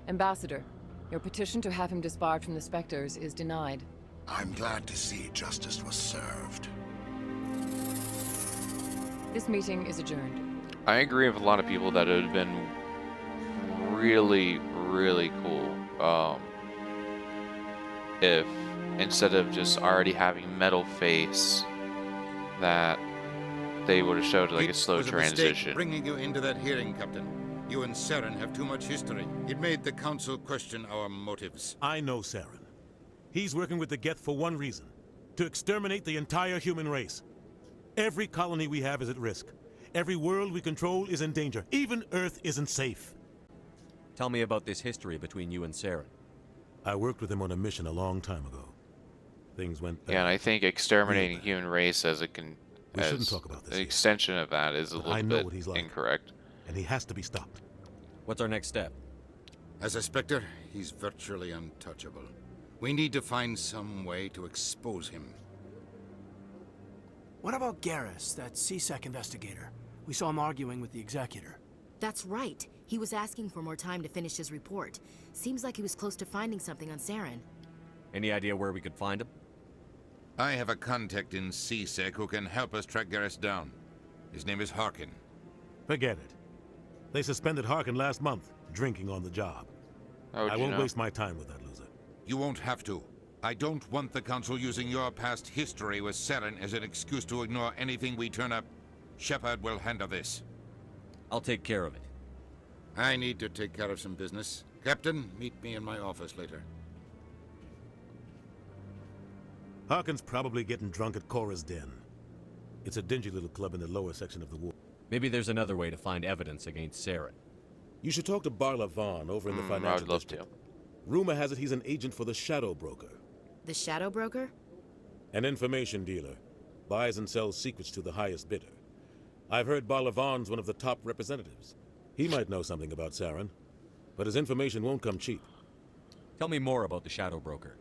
Ambassador, your petition to have him disbarred from the Spectres is denied. I'm glad to see justice was served. This meeting is adjourned. I agree with a lot of people that it would have been really, really cool if instead of just already having metal face, that they would have showed like a slow It was a mistake transition. bringing you into that hearing, Captain. You and Saren have too much history. It made the Council question our motives. I know Saren. He's working with the Geth for one reason. To exterminate the entire human race. Every colony we have is at risk. Every world we control is in danger. Even Earth isn't safe. Tell me about this history between you and Saren. I worked with him on a mission a long time ago. Things went bad. Yeah, and I think exterminating human race as we shouldn't talk about this an here. extension of that is a But I little know bit what he's like. incorrect. And he has to be stopped. What's our next step? As a Spectre, he's virtually untouchable. We need to find some way to expose him. What about Garrus, that CSEC investigator? We saw him arguing with the Executor. That's right. He was asking for more time to finish his report. Seems like he was close to finding something on Saren. Any idea where we could find him? I have a contact in CSEC who can help us track Garrus down. His name is Harkin. Forget it. They suspended Harkin last month, drinking on the job. I won't waste my time with that loser. You won't have to. I don't want the Council using your past history with Saren as an excuse to ignore anything we turn up. Shepard will handle this. I'll take care of it. I need to take care of some business. Captain, meet me in my office later. Harkin's probably getting drunk at Cora's Den. It's a dingy little club in the lower section of the ward. Maybe there's another way to find evidence against Saren. You should talk to Barla Vaughn over in the financial I would love district. to. Rumor has it he's an agent for the Shadow Broker. The Shadow Broker? An information dealer. Buys and sells secrets to the highest bidder. I've heard Barla Vaughn's one of the top representatives. He might know something about Saren, but his information won't come cheap. Tell me more about the Shadow Broker.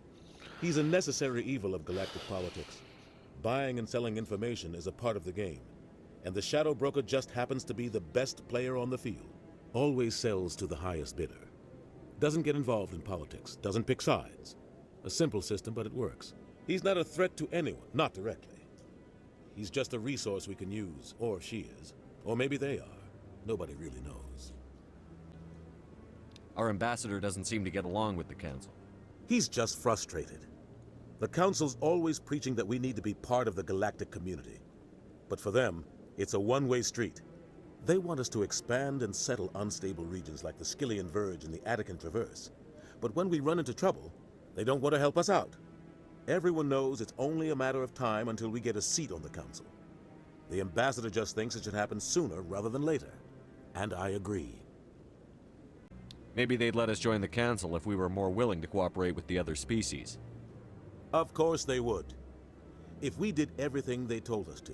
He's a necessary evil of galactic politics. Buying and selling information is a part of the game, and the Shadow Broker just happens to be the best player on the field. Always sells to the highest bidder. Doesn't get involved in politics, doesn't pick sides. A simple system, but it works. He's not a threat to anyone, not directly. He's just a resource we can use, or she is. Or maybe they are. Nobody really knows. Our ambassador doesn't seem to get along with the Council. He's just frustrated. The Council's always preaching that we need to be part of the galactic community. But for them, it's a one-way street. They want us to expand and settle unstable regions like the Skillian Verge and the Attican Traverse. But when we run into trouble, they don't want to help us out. Everyone knows it's only a matter of time until we get a seat on the Council. The ambassador just thinks it should happen sooner rather than later. And I agree. Maybe they'd let us join the Council if we were more willing to cooperate with the other species. Of course they would. If we did everything they told us to,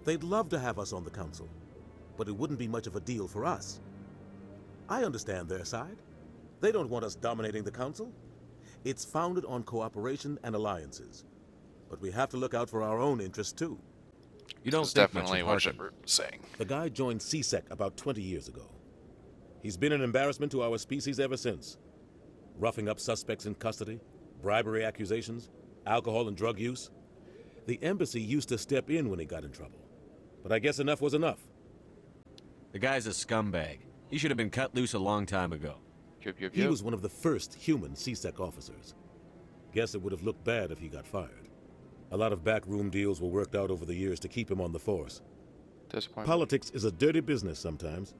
they'd love to have us on the Council. But it wouldn't be much of a deal for us. I understand their side. They don't want us dominating the Council. It's founded on cooperation and alliances. But we have to look out for our own interests too. You don't That's think definitely much what of Harkin. Shepard was saying. The guy joined CSEC about 20 years ago. He's been an embarrassment to our species ever since. Roughing up suspects in custody, bribery accusations, alcohol and drug use. The embassy used to step in when he got in trouble. But I guess enough was enough. The guy's a scumbag. He should have been cut loose a long time ago. He was one of the first human CSEC officers. Guess it would have looked bad if he got fired. A lot of backroom deals were worked out over the years to keep him on the force. Politics is a dirty business sometimes,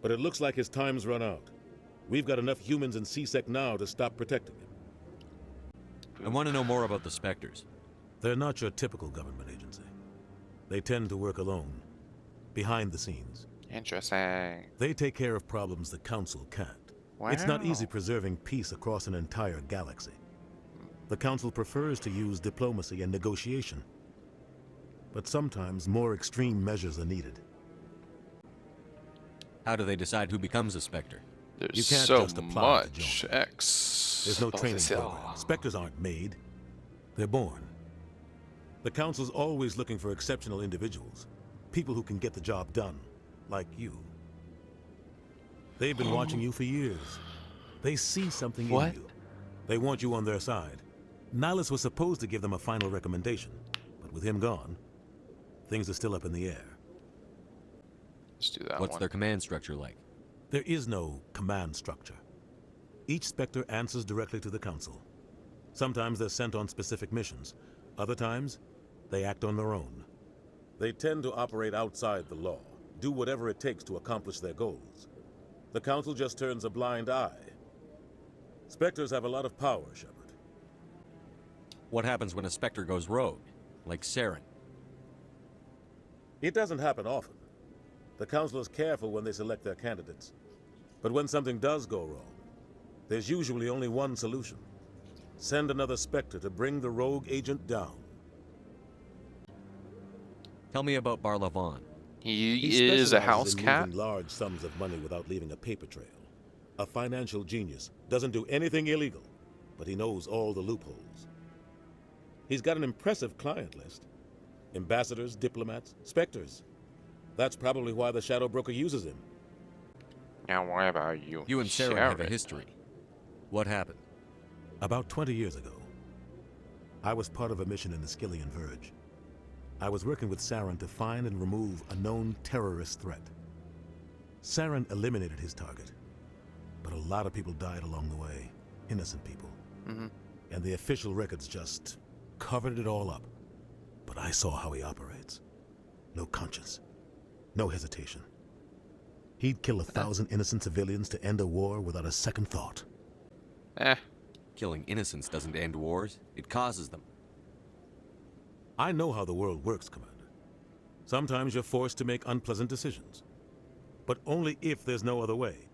but it looks like his time's run out. We've got enough humans in CSEC now to stop protecting him. I want to know more about the Spectres. They're not your typical government agency. They tend to work alone, behind the scenes. Interesting. They take care of problems the Council can't. Wow. It's not easy preserving peace across an entire galaxy. The Council prefers to use diplomacy and negotiation. But sometimes more extreme measures are needed. How do they decide who becomes a Spectre? There's You can't so just apply to much join. X. There's no training program. Spectres aren't made. They're born. The Council's always looking for exceptional individuals. People who can get the job done. Like you. They've been watching you for years. They see something in you. They want you on their side. Nihilus was supposed to give them a final recommendation, but with him gone, things are still up in the air. Let's do that What's one. their command structure like? There is no command structure. Each Spectre answers directly to the Council. Sometimes they're sent on specific missions. Other times, they act on their own. They tend to operate outside the law, do whatever it takes to accomplish their goals. the Council just turns a blind eye. Spectres have a lot of power, Shepard. What happens when a Spectre goes rogue, like Saren? It doesn't happen often. The Council is careful when they select their candidates. But when something does go wrong, there's usually only one solution. Send another Spectre to bring the rogue agent down. Tell me about Barlavon. He is a house specializes in cat. moving large sums of money without leaving a paper trail. A financial genius. Doesn't do anything illegal, but he knows all the loopholes. He's got an impressive client list. Ambassadors, diplomats, Spectres. That's probably why the Shadow Broker uses him. Now, what about you? You and Saren have a history. What happened? About 20 years ago, I was part of a mission in the Skillian Verge. I was working with Saren to find and remove a known terrorist threat. Saren eliminated his target, but a lot of people died along the way. Innocent people. And the official records just covered it all up. But I saw how he operates. No conscience. No hesitation. He'd kill 1,000 innocent civilians to end a war without a second thought. Killing innocents doesn't end wars. It causes them. I know how the world works, Commander. Sometimes you're forced to make unpleasant decisions. But only if there's no other way.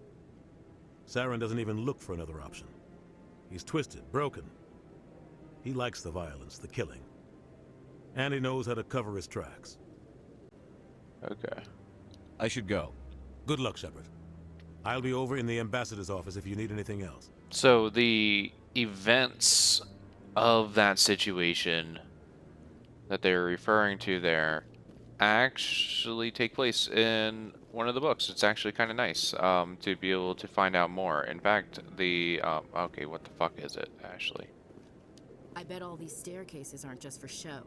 Saren doesn't even look for another option. He's twisted, broken. He likes the violence, the killing. And he knows how to cover his tracks. Okay. I should go. Good luck, Shepard. I'll be over in the ambassador's office if you need anything else. So the events of that situation that they're referring to there actually take place in one of the books. It's actually kind of nice to be able to find out more. In fact, the okay, what the fuck is it, Ashley? I bet all these staircases aren't just for show.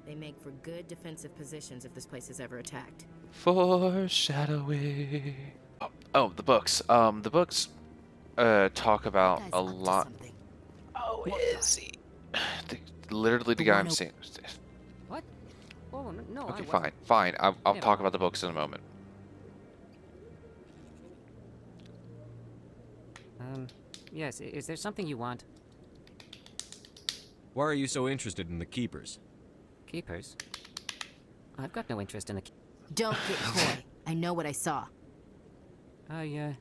They make for good defensive positions if this place is ever attacked. Foreshadowing. Oh, the books. The books talk about a lot. Oh, is he? Literally the guy I'm seeing. What? Oh, no. Okay, fine. I'll talk about the books in a moment. Yes, is there something you want? Why are you so interested in the Keepers? Keepers? I've got no interest in the... Don't get coy. I know what I saw. I'm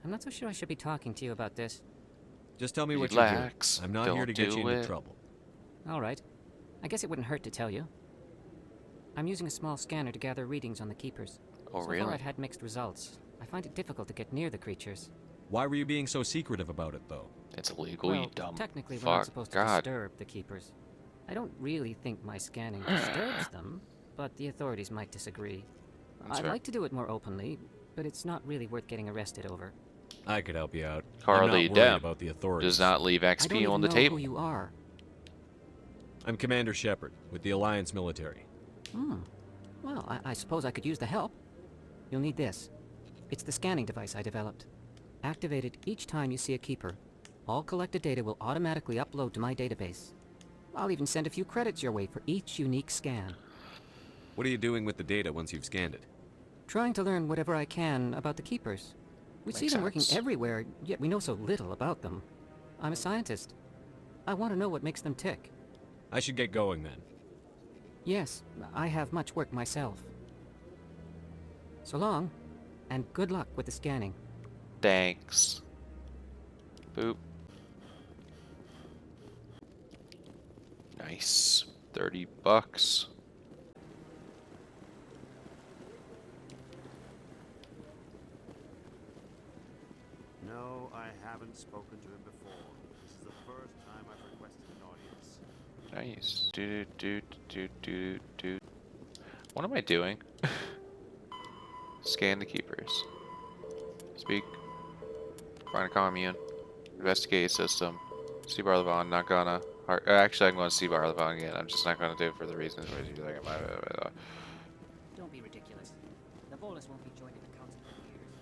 not so sure I should be talking to you about this. Just tell me what Relax. you're doing. I'm not here to get you into trouble. All right. I guess it wouldn't hurt to tell you. I'm using a small scanner to gather readings on the Keepers. Oh, so really? far I've had mixed results. I find it difficult to get near the creatures. Why were you being so secretive about it, though? It's illegal, well, you dumb technically fuck. we're not supposed to God. disturb the Keepers. I don't really think my scanning disturbs them, but the authorities might disagree. That's I'd fair. like to do it more openly, but it's not really worth getting arrested over. I could help you out. Carl I'm not the worried Adept about the authorities. does not leave I don't XP even on the know table. who you are. I'm Commander Shepard, with the Alliance military. Well, I suppose I could use the help. You'll need this. It's the scanning device I developed. Activate it each time you see a Keeper. All collected data will automatically upload to my database. I'll even send a few credits your way for each unique scan. What are you doing with the data once you've scanned it? Trying to learn whatever I can about the Keepers. We see them working everywhere, yet we know so little about them. I'm a scientist. I want to know what makes them tick. I should get going then. Yes, I have much work myself. So long, and good luck with the scanning. Thanks. Boop. Nice. $30. No, I haven't spoken to him before. This is the first time I've requested an audience. Nice. What am I doing? Scan the Keepers. Speak. Find a commune. Investigate system. See Barlavon. Not gonna. Actually, I'm going to see Barlavon again. I'm just not going to do it for the reasons. Don't be ridiculous. The Volus won't be joining the council for years.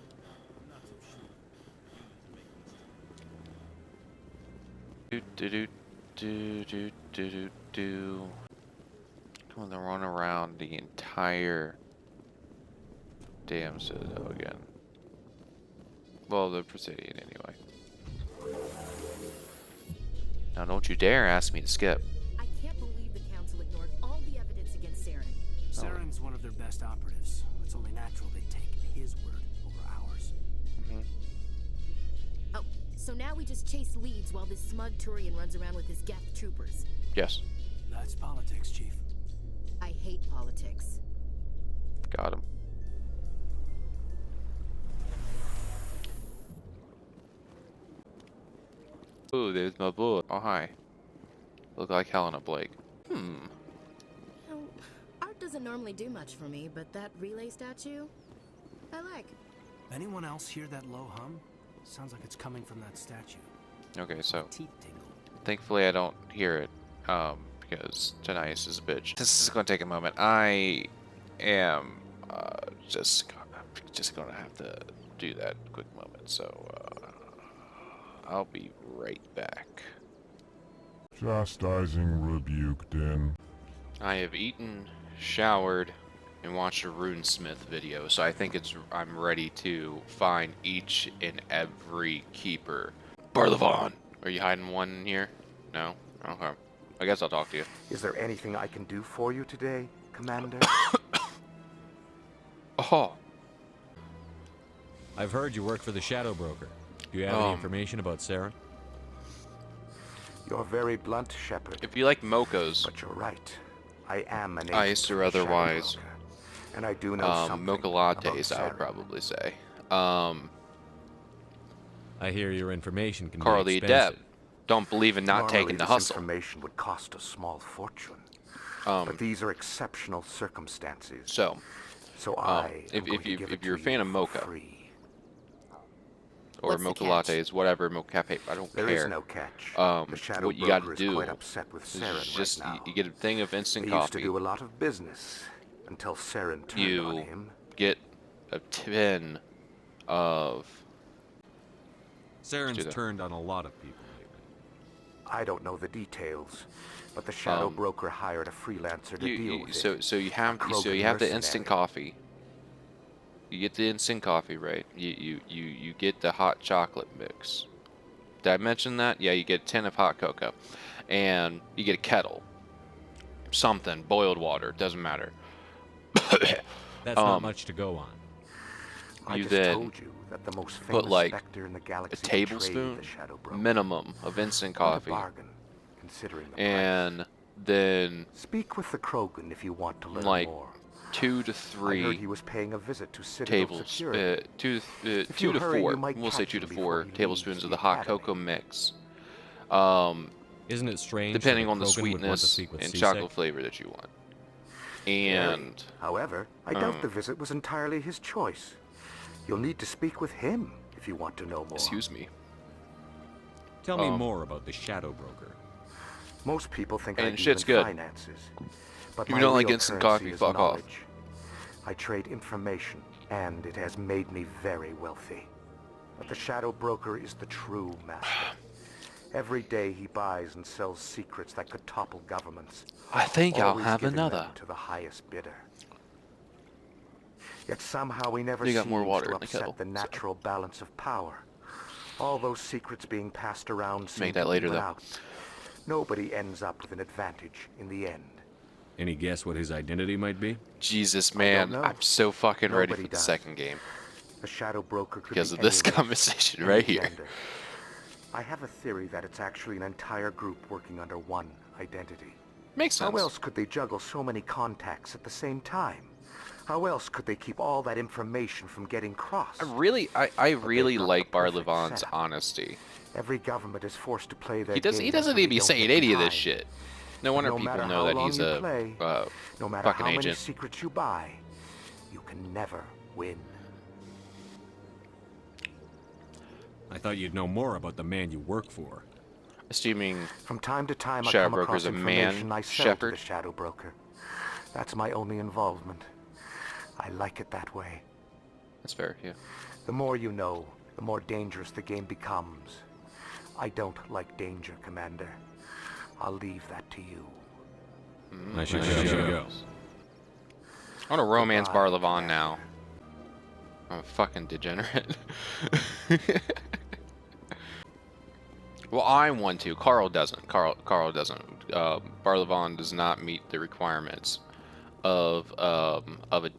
I'm not so sure. Come on, they're running around the entire damn Citadel again. Well, the Presidian anyway. Now don't you dare ask me to skip. I can't believe the Council ignored all the evidence against Saren. Saren's one of their best operatives. It's only natural they take his word over ours. Oh, so now we just chase leads while this smug Turian runs around with his Geth troopers. Yes. That's politics, Chief. I hate politics. Got him. Ooh, there's my boy. Oh, hi. Look like Helena Blake. Art doesn't normally do much for me, but that relay statue, I like. Anyone else hear that low hum? Sounds like it's coming from that statue. Okay, so Teeth tingle. thankfully I don't hear it, because Tanias is a bitch. This is going to take a moment. I am just gonna have to do that quick moment. So I'll be right back. Chastising rebuked in. I have eaten, showered, and watched a runesmith video, so I think I'm ready to find each and every keeper. Barlevon! Are you hiding one in here? No? Okay. I guess I'll talk to you. Is there anything I can do for you today, Commander? Oh. I've heard you work for the Shadow Broker. Do you have any information about Saren? You're very blunt, Shepard. If you like mochas, but you're right. I am an iced or otherwise, and I do know something mocha lattes, I would probably say. I hear your information can Carl be the expensive. Adept. Don't believe in not Normally taking the this hustle. Information would cost a small fortune, but these are exceptional circumstances. So if you're a fan of mocha or mocha lattes, whatever, mocha cafe, I don't care. There is no catch. The Shadow what you got to Broker is do quite upset with Saren is just right now. you get a thing of instant He coffee. used to do a lot of business until Saren turned on him. Get a tin of. Saren's turned on a lot of people lately. I don't know the details, but the Shadow Broker hired a freelancer to deal with it. So you have the instant coffee. You get the instant coffee, right? You get the hot chocolate mix. Did I mention that? Yeah, you get a tin of hot cocoa, and you get a kettle. Something, boiled water, doesn't matter. That's not much to go on. You I just then told you that the most put famous like specter in the a galaxy tablespoon betrayed the Shadow Broker. minimum of instant What a coffee, bargain, considering the and price. then Speak with the Krogan if you want to learn like more. 2 to I 3 heard he was paying a visit to Citadel security. 2 If to you hurry, 4. you might We'll say catch 2 to him 4 before he tablespoons leaves of the the hot academy. cocoa mix. Isn't it strange? Depending that on the Krogan would want to sweetness speak with and C-Sec? chocolate flavor that you want. And However, I doubt the visit was entirely his choice. You'll need to speak with him if you want to know more. Excuse me. Tell me more about the Shadow Broker. Most people think I And deal shit's in good. finances, but If you my don't like real instant currency coffee, is fuck off. knowledge. I trade information, and it has made me very wealthy. But the Shadow Broker is the true master. Every day he buys and sells secrets that could topple governments. I think I'll always have giving another. them to the highest bidder. Yet somehow he never You seems got more water to in the upset kettle, the natural balance of power. All those secrets being passed around seem Make that to later, even though. out. Nobody ends up with an advantage in the end. Any guess what his identity might be? Jesus, I man, don't know. I'm so fucking ready Nobody for the does. second game. The Shadow Broker could Because be of this any race, conversation any right here. gender. I have a theory that it's actually an entire group working under one identity. Makes sense. How else could they juggle so many contacts at the same time? How else could they keep all that information from getting crossed? I really got like the perfect Barlevon's setup. honesty. Every government is forced to play their He doesn't game need to we be don't saying get any of this behind. shit. No wonder no people matter know how that long he's you a play, no matter fucking how many agent. secrets you buy, you can never win. I thought you'd know more about the man you work for. Assuming From time to time, I Shadow come Broker's across a man, information I sell Shepard? to the Shadow Broker. That's my only involvement. I like it that way. That's fair, yeah. The more you know, the more dangerous the game becomes. I don't like danger, Commander. I'll leave that to you. I should go. I want to romance Goodbye, Barlevon now. I'm a fucking degenerate. Well, I want to. Carl doesn't. Carl doesn't. Barlevon does not meet the requirements of a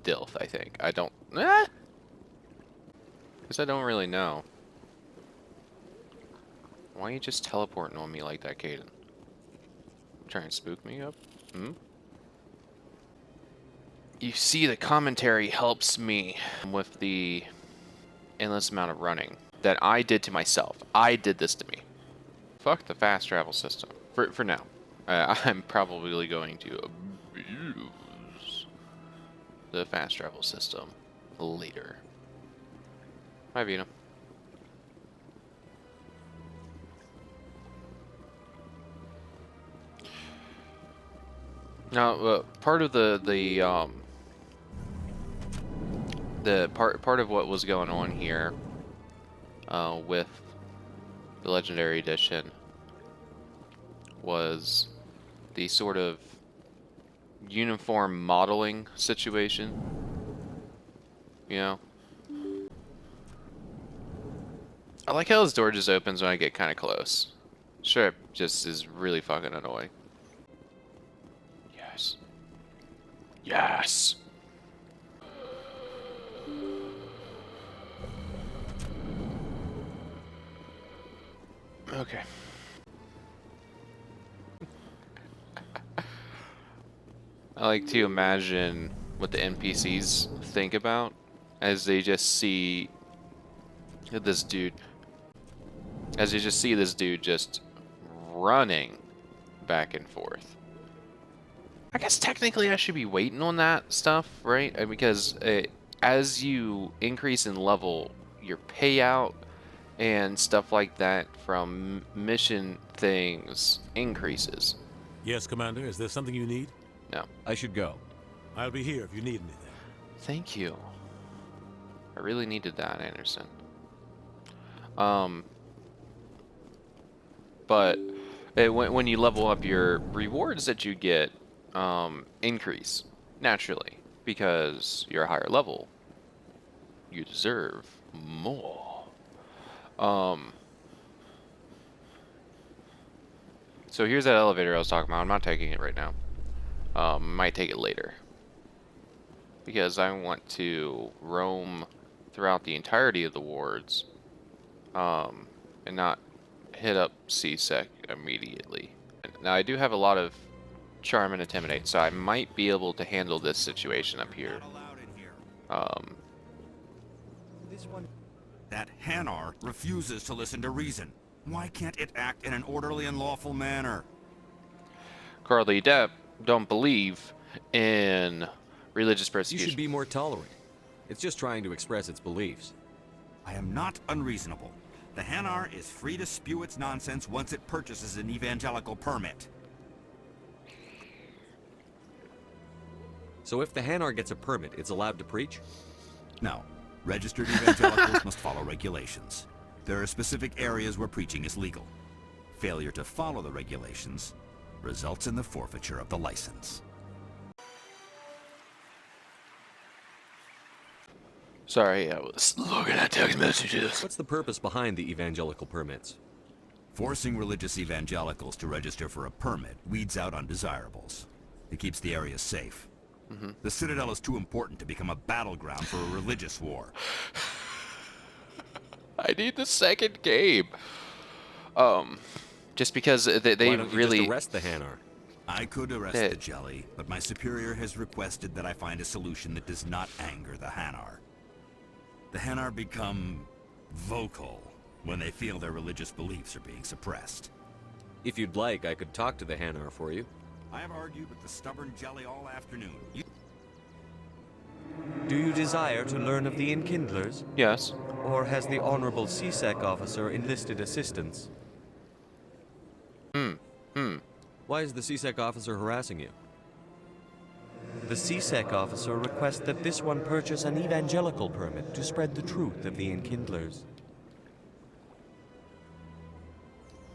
DILF, I think. I don't... Because I don't really know. Why are you just teleporting on me like that, Caden? Trying to spook me up? Hmm? You see, the commentary helps me with the endless amount of running that I did to myself. I did this to me. Fuck the fast travel system. For now. I'm probably going to abuse the fast travel system later. Hi, Vina. Now, part of the part of what was going on here with the Legendary Edition was the sort of uniform modeling situation, you know? I like how this door just opens when I get kind of close. Sure, just is really fucking annoying. Yes. Yes! Okay. I like to imagine what the NPCs think about as they just see this dude. As you just see this dude just running back and forth. I guess technically I should be waiting on that stuff, right? Because as you increase in level, your payout and stuff like that from mission things increases. Yes, Commander. Is there something you need? No. I should go. I'll be here if you need anything. Thank you. I really needed that, Anderson. But when you level up, your rewards that you get increase naturally because you're a higher level. You deserve more. So here's that elevator I was talking about. I'm not taking it right now. Might take it later. Because I want to roam throughout the entirety of the wards. And not hit up C-Sec immediately. Now I do have a lot of charm and intimidate, so I might be able to handle this situation up here. That Hanar refuses to listen to reason. Why can't it act in an orderly and lawful manner? Carl the Adept don't believe in religious persecution. You should be more tolerant. It's just trying to express its beliefs. I am not unreasonable. The Hanar is free to spew its nonsense once it purchases an evangelical permit. So if the Hanar gets a permit, it's allowed to preach? No. Registered evangelicals must follow regulations. There are specific areas where preaching is legal. Failure to follow the regulations results in the forfeiture of the license. Sorry, I was looking at text messages. What's the purpose behind the evangelical permits? Forcing religious evangelicals to register for a permit weeds out undesirables. It keeps the area safe. The Citadel is too important to become a battleground for a religious war. I need the second game. Just because they Why don't you really just arrest the Hanar? I could arrest the Jelly, but my superior has requested that I find a solution that does not anger the Hanar. The Hanar become vocal when they feel their religious beliefs are being suppressed. If you'd like, I could talk to the Hanar for you. I have argued with the stubborn Jelly all afternoon. Do you desire to learn of the Enkindlers? Yes. Or has the Honorable C-Sec officer enlisted assistance? Why is the C-Sec officer harassing you? The C-Sec officer requests that this one purchase an evangelical permit to spread the truth of the Enkindlers.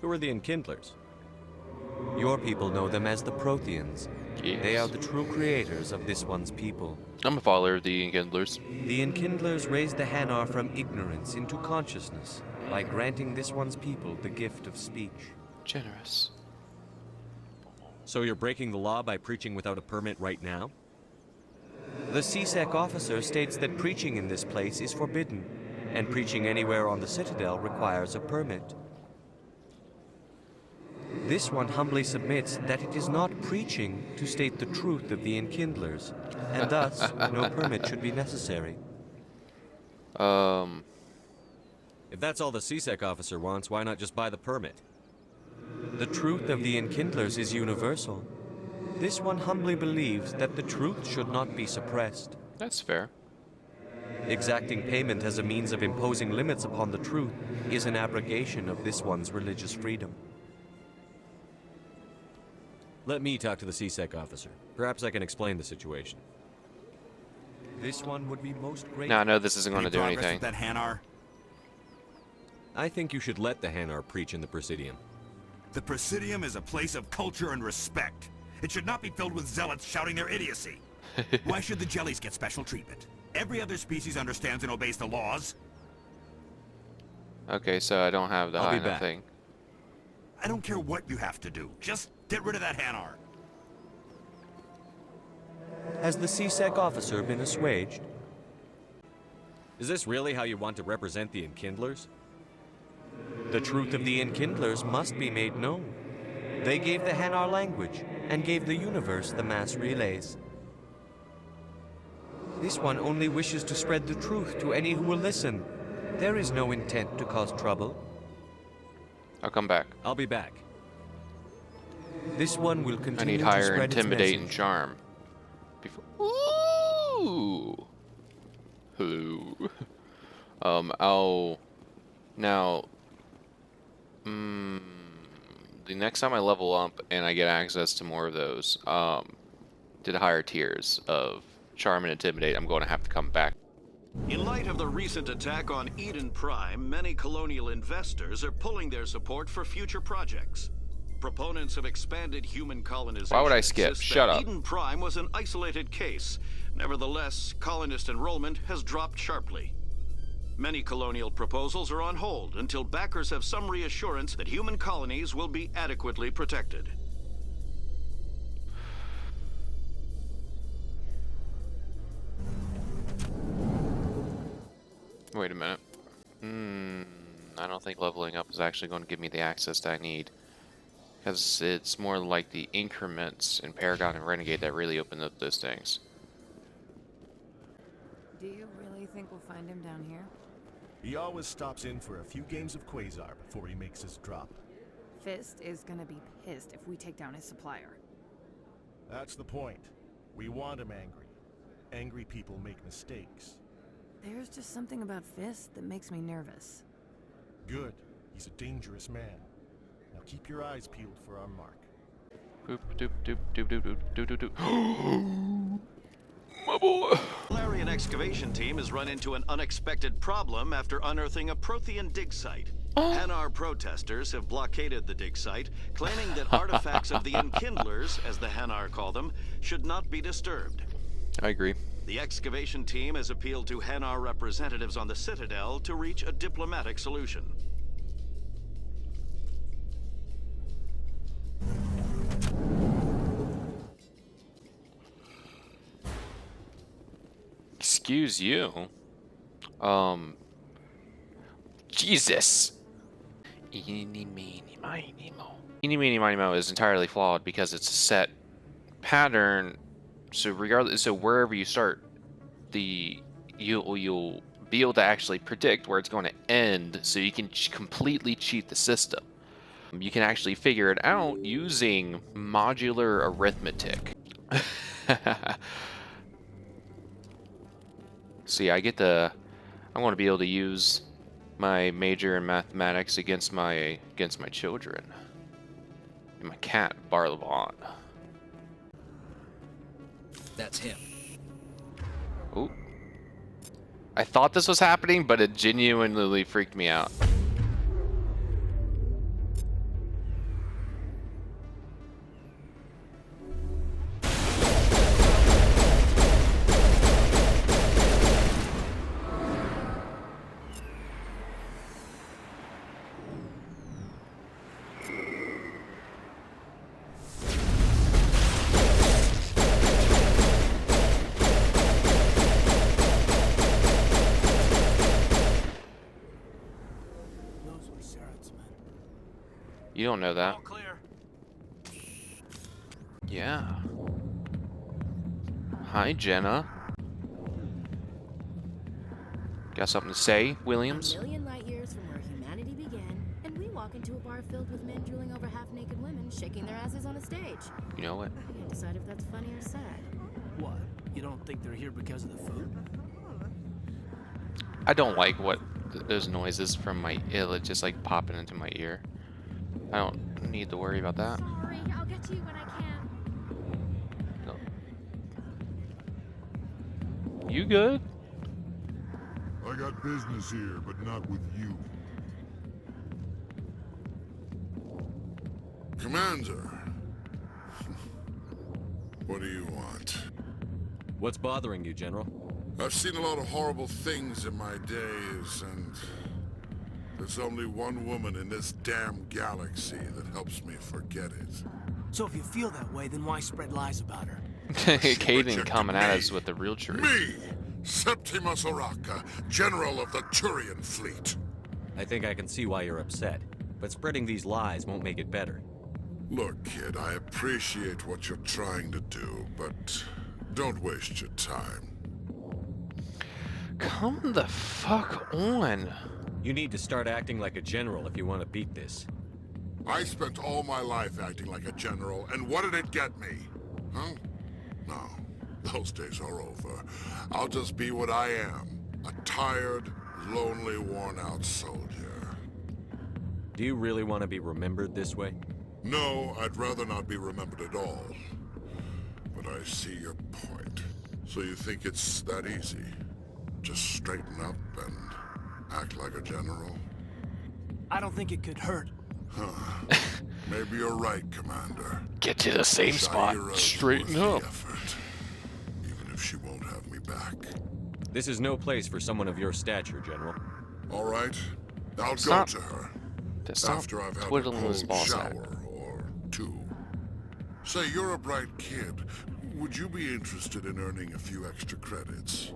Who are the Enkindlers? Your people know them as the Protheans. Yes. They are the true creators of this one's people. I'm a follower of the Enkindlers. The Enkindlers raised the Hanar from ignorance into consciousness by granting this one's people the gift of speech. Generous. So you're breaking the law by preaching without a permit right now? The CSEC officer states that preaching in this place is forbidden, and preaching anywhere on the Citadel requires a permit. This one humbly submits that it is not preaching to state the truth of the Enkindlers, and thus no permit should be necessary. If that's all the CSEC officer wants, why not just buy the permit? The truth of the Enkindlers is universal. This one humbly believes that the truth should not be suppressed. That's fair. Exacting payment as a means of imposing limits upon the truth is an abrogation of this one's religious freedom. Let me talk to the CSEC officer. Perhaps I can explain the situation. This one would be most grateful. No, no, this isn't going to do progress anything. with that Hanar? I think you should let the Hanar preach in the Presidium. The Presidium is a place of culture and respect. It should not be filled with zealots shouting their idiocy. Why should the jellies get special treatment? Every other species understands and obeys the laws. Okay, so I don't have the I'll be high enough back. thing. I don't care what you have to do. Just get rid of that Hanar. Has the CSEC officer been assuaged? Is this really how you want to represent the Enkindlers? The truth of the Enkindlers must be made known. They gave the Hanar language, and gave the universe the mass relays. This one only wishes to spread the truth to any who will listen. There is no intent to cause trouble. I'll come back. I'll be back. This one will I continue need to higher spread its intimidate and message. charm. Ooh. Hello. I'll now. The next time I level up and I get access to more of those, to the higher tiers of charm and intimidate, I'm going to have to come back. In light of the recent attack on Eden Prime, many colonial investors are pulling their support for future projects. Proponents of expanded human colonization Why would I skip? insist Shut that up. Eden Prime was an isolated case. Nevertheless, colonist enrollment has dropped sharply. Many colonial proposals are on hold until backers have some reassurance that human colonies will be adequately protected. Wait a minute. I don't think leveling up is actually going to give me the access that I need. Because it's more like the increments in Paragon and Renegade that really open up those things. Do you really think we'll find him down here? He always stops in for a few games of Quasar before he makes his drop. Fist is gonna be pissed if we take down his supplier. That's the point. We want him angry. Angry people make mistakes. There's just something about Fist that makes me nervous. Good. He's a dangerous man. Now keep your eyes peeled for our mark. Boop, doop, doop, doop, doop, doop, doop, doop. My boy. Solarian excavation team has run into an unexpected problem after unearthing a Prothean dig site. Hanar protesters have blockaded the dig site, claiming that artifacts of the Enkindlers, as the Hanar call them, should not be disturbed. I agree. The excavation team has appealed to Hanar representatives on the Citadel to reach a diplomatic solution. Excuse you. Jesus. Eeny, meeny, miny, mo. Eeny, meeny, miny, mo is entirely flawed because it's a set pattern. So regardless, so wherever you start, you'll be able to actually predict where it's going to end, so you can completely cheat the system. You can actually figure it out using modular arithmetic. See, I want to be able to use my major in mathematics against my children. And my cat, Barlevon. That's him. Ooh. I thought this was happening, but it genuinely freaked me out. You don't know that. All clear. Yeah. Hi, Jenna. Got something to say, Williams? A million light years from where humanity began, and we walk into a bar filled with men drooling over half-naked women shaking their asses on a stage. You know what? I can't decide if that's funny or sad. What? You don't think they're here because of the food? I don't like what those noises from my ear, just like popping into my ear. I don't need to worry about that. Sorry, I'll get to you when I can. No. You good? I got business here, but not with you. Commander. What do you want? What's bothering you, General? I've seen a lot of horrible things in my days, and there's only one woman in this damn galaxy that helps me forget it. So if you feel that way, then why spread lies about her? Caden coming at us with the real truth. Me, Septimus Oraka, General of the Turian Fleet. I think I can see why you're upset, but spreading these lies won't make it better. Look, kid, I appreciate what you're trying to do, but don't waste your time. Come the fuck on. You need to start acting like a general if you want to beat this. I spent all my life acting like a general, and what did it get me? Huh? No, those days are over. I'll just be what I am. A tired, lonely, worn-out soldier. Do you really want to be remembered this way? No, I'd rather not be remembered at all. But I see your point. So you think it's that easy? Just straighten up and act like a general? I don't think it could hurt. Huh. Maybe you're right, Commander. Get to the same spot. Straighten up. Even if she won't have me back. This is no place for someone of your stature, General. All right. I'll go to her. After I've had a cold shower or two. Say, you're a bright kid. Would you be interested in earning a few extra credits?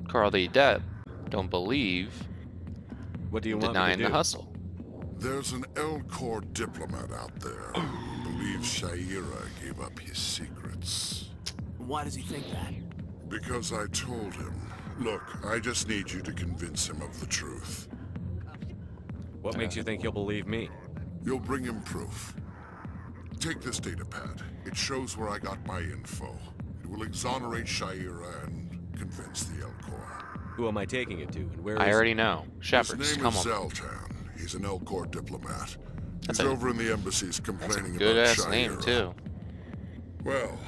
Carl the Adept, don't believe. What do you want denying me to do? The hustle. There's an L-Corps diplomat out there who believes Shaira gave up his secrets. Why does he think that? Because I told him. Look, I just need you to convince him of the truth. What makes you think he'll believe me? You'll bring him proof. Take this data pad. It shows where I got my info. It will exonerate Shaira and convince the L-Corps. Who am I taking it to, and where is I already know. Shepard, his name come is on. Zaltan. He's an L-Corps diplomat. That's He's over in the embassies complaining about good-ass Shaira. name, too. Well,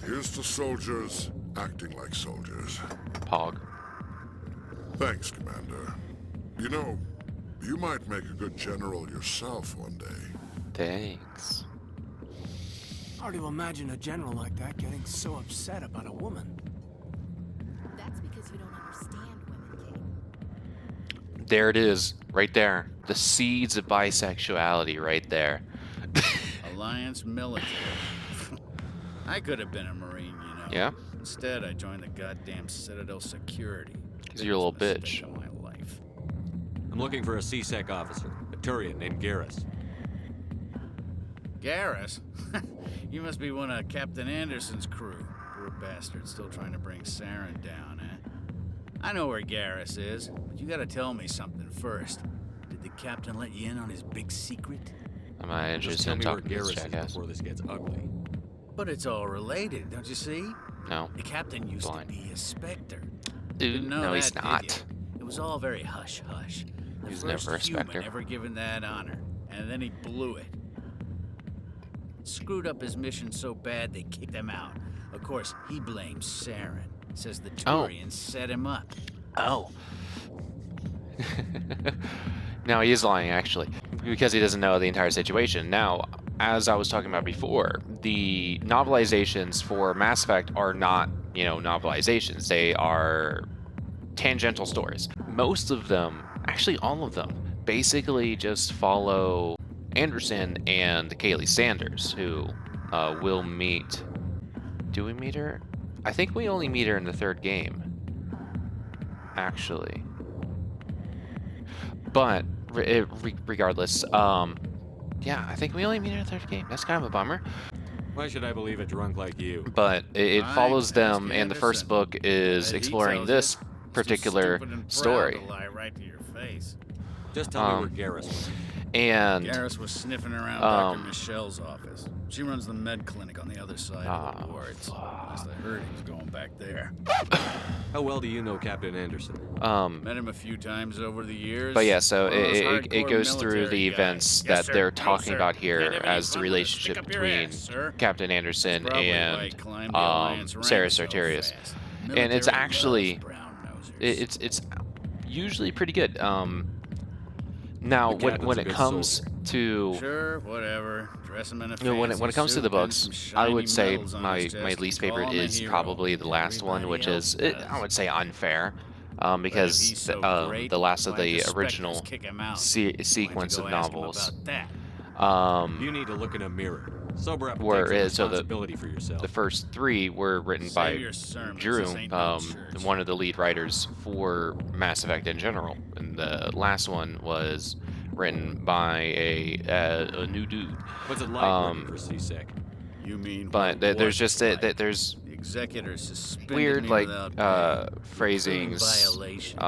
here's to soldiers acting like soldiers. Pog. Thanks, Commander. You know, you might make a good general yourself one day. Thanks. Hard to imagine a general like that getting so upset about a woman. That's because you don't understand women, Kate. There it is, right there. The seeds of bisexuality right there. Alliance military. I could have been a Marine, you know. Yeah? Instead, I joined the goddamn Citadel security. Because you're a little bitch. Of my life. I'm looking for a C-Sec officer, a Turian named Garrus. Garrus? You must be one of Captain Anderson's crew. Poor bastard, still trying to bring Saren down, eh? I know where Garrus is, but you gotta tell me something first. Did the captain let you in on his big secret? Am I Just interested tell in me where talking to this Garrus is jackass? before this gets ugly. But it's all related, don't you see? No. The captain used Blind. to be a Spectre. Dude, Didn't know no, he's that, not. did you? It was all very hush-hush. The He's first never a human Spectre. ever given that honor, and then he blew it. Screwed up his mission so bad they kicked him out. Of course, he blames Saren. Says the Turians set him up. Oh. No, he is lying, actually. Because he doesn't know the entire situation. Now, as I was talking about before, the novelizations for Mass Effect are not, novelizations. They are tangential stories. Most of them, actually all of them, basically just follow Anderson and Kaylee Sanders, who will meet... Do we meet her? I think we only meet her in the third game, actually. But regardless, yeah, I think we only meet in a third game. That's kind of a bummer. Why should I believe a drunk like you? But it follows them, and the first Anderson. book is Bet he exploring tells this you. He's too particular stupid and proud story. to lie right to your face. Just tell me where Garrus was. And Garrus was sniffing around Dr. Michelle's office. She runs the med clinic on the other side of the wards. Last I heard, he was going back there. How well do you know Captain Anderson? Met him a few times over the years. But yeah, so One of those it hardcore goes through the military events guys. Yes, that sir. they're No, talking sir. about here Can't have any as the fun with it. relationship Stick up your between ass, sir. Captain Anderson That's probably why he and climbed the Alliance Sarah ranks so Sartorius. fast. And it's Military actually loves brown nosers. it's usually pretty good. Now when it comes to Sure, whatever. Dress him in a when fancy it comes to the suit, pin books, some I shiny would say medals on my his chest, least and call favorite him a is hero. probably the last one, which is I would say unfair, because he's so great, the last of why the the original Spectres kick him out? sequence Why of don't you go ask him novels. about that? You need to look in a mirror. Sober up and Where take some so responsibility for yourself. the first three were written by Save your sermons, Drew, this ain't no church. one of the lead writers for Mass Effect in general, and the last one was written by a new dude. What's it like working for CSEC? You mean? But there's just that there's The executor suspended weird me like without pay, including phrasings, violations.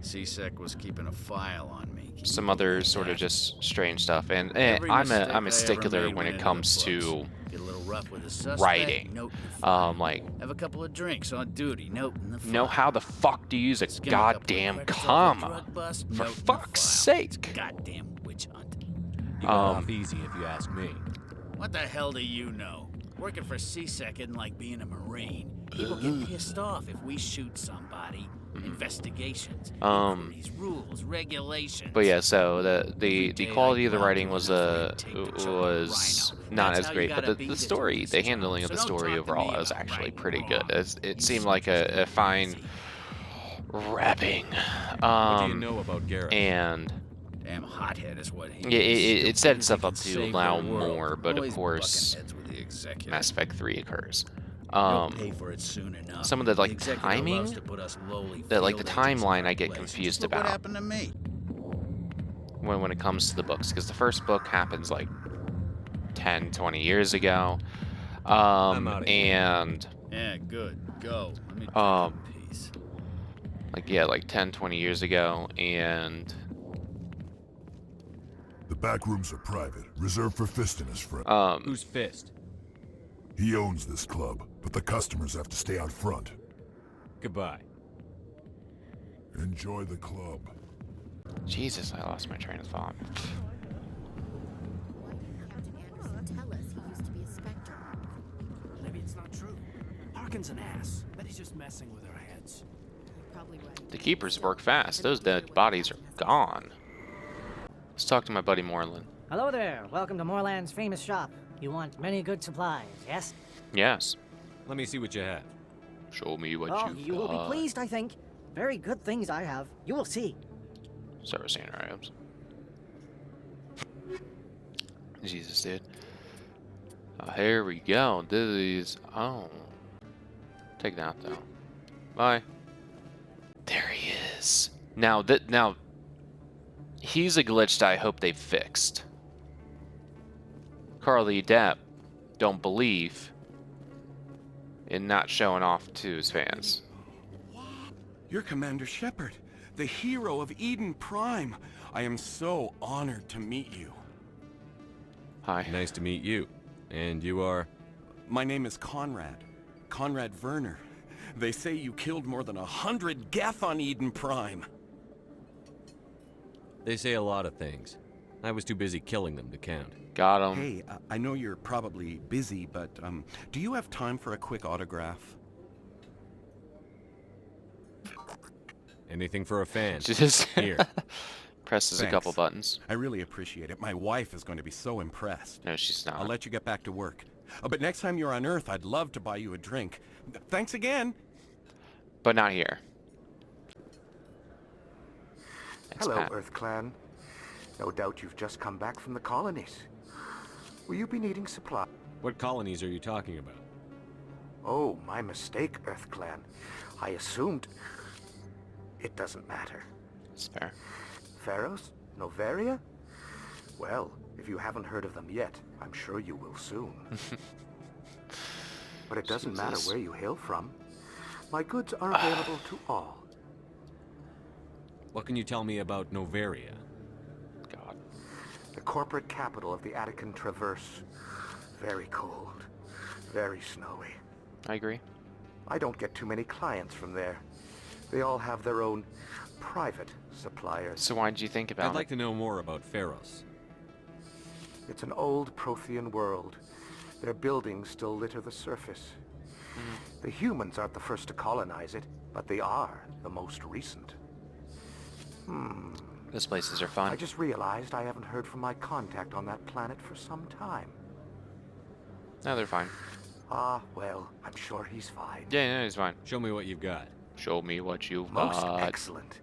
CSEC was keeping a file on me. Can some you other believe sort of that? just strange stuff, and Every I'm mistake I a ever stickler made when went it into comes the books. to Get a little rough with the suspect, writing. note in the file. Like Have a couple of drinks on duty, note in the file. know how the fuck to use a Skim a couple of goddamn records off a comma, drug bust, for note in the fuck's file. sake. Goddamn witch hunt. You got off easy if you ask me. What the hell do you know? Working for CSEC isn't like being a Marine. People get pissed off if we shoot somebody. Investigations, inquiries, rules, regulations. But yeah, so the quality of the writing was not as great, but the story, the handling of the story overall was actually pretty good. It seemed like a fine wrapping. What do you know about Garrus? And damn hothead is what he it set itself up to save allow the world. more, but of Always course, bucking heads with the executive. Mass Effect 3 occurs. He'll pay for it soon enough. Some of the The executive loves timing, to put us lowly the field agents in timeline, our I get place. confused Look what about happened to me. when it comes to the books, because the first book happens like 10, 20 years ago, and Yeah, good. Go. Let me peace. like 10, 20 years ago, and The back rooms are private, reserved for Fist and his friend. Who's Fist? He owns this club, but the customers have to stay out front. Goodbye. Enjoy the club. Jesus, I lost my train of thought. Tell us he used to be a Spectre. Maybe it's not true. Harkin's an ass. Bet he's just messing with our heads. Probably right. The keepers work fast. Those dead bodies are gone. Let's talk to my buddy Moreland. Hello there. Welcome to Moreland's famous shop. You want many good supplies, yes? Yes. Let me see what you have. Show me what Oh, you've you will be got. pleased, I think. Very good things I have. You will see. Service items. Jesus, dude. Here we go. These. Oh. Take that though. Bye. There he is. Now he's a glitch that I hope they fixed. Carl the Adept don't believe in not showing off to his fans. You're Commander Shepard, the hero of Eden Prime. I am so honored to meet you. Hi. Nice to meet you. And you are? My name is Conrad. Conrad Werner. They say you killed more than 100 Geth on Eden Prime. They say a lot of things. I was too busy killing them to count. Got him. Hey, I know you're probably busy, but do you have time for a quick autograph? Anything for a fan. Just Here. Presses Thanks. a couple buttons. I really appreciate it. My wife is going to be so impressed. No, she's not. I'll let you get back to work. But next time you're on Earth, I'd love to buy you a drink. Thanks again. But not here. Hello, Pat. Earth Clan. No doubt you've just come back from the colonies. Will you be needing supply? What colonies are you talking about? Oh, my mistake, Earth Clan. I assumed... It doesn't matter. It's fair. Pharaohs? Novaria? Well, If you haven't heard of them yet, I'm sure you will soon. But it doesn't matter where you hail from. My goods are available to all. What can you tell me about Noveria? God. The corporate capital of the Attican Traverse. Very cold. Very snowy. I agree. I don't get too many clients from there. They all have their own private suppliers. So why did you think about it? I'd like to know more about Pharos. It's an old Prothean world. Their buildings still litter the surface. The humans aren't the first to colonize it, but they are the most recent. Those places are fun. I just realized I haven't heard from my contact on that planet for some time. No, they're fine. Ah, well, I'm sure he's fine. Yeah, he's fine. Show me what you've got. Show me what you've Most got. excellent.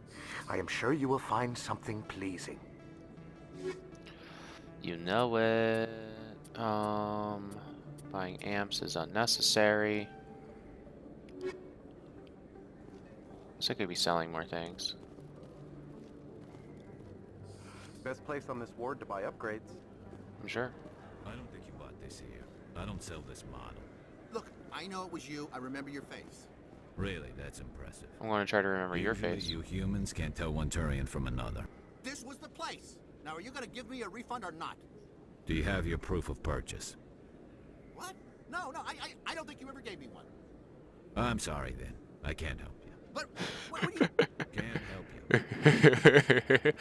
I am sure you will find something pleasing. You know it. Buying amps is unnecessary. So I could be selling more things. Best place on this ward to buy upgrades. I'm sure. I don't think you bought this here. I don't sell this model. Look, I know it was you. I remember your face. Really, that's impressive. I'm going to try to remember your Usually face. You humans can't tell one Turian from another. This was the place. Now, are you going to give me a refund or not? Do you have your proof of purchase? What? No, I don't think you ever gave me one. I'm sorry then. I can't help you. But what do you... Can't help you.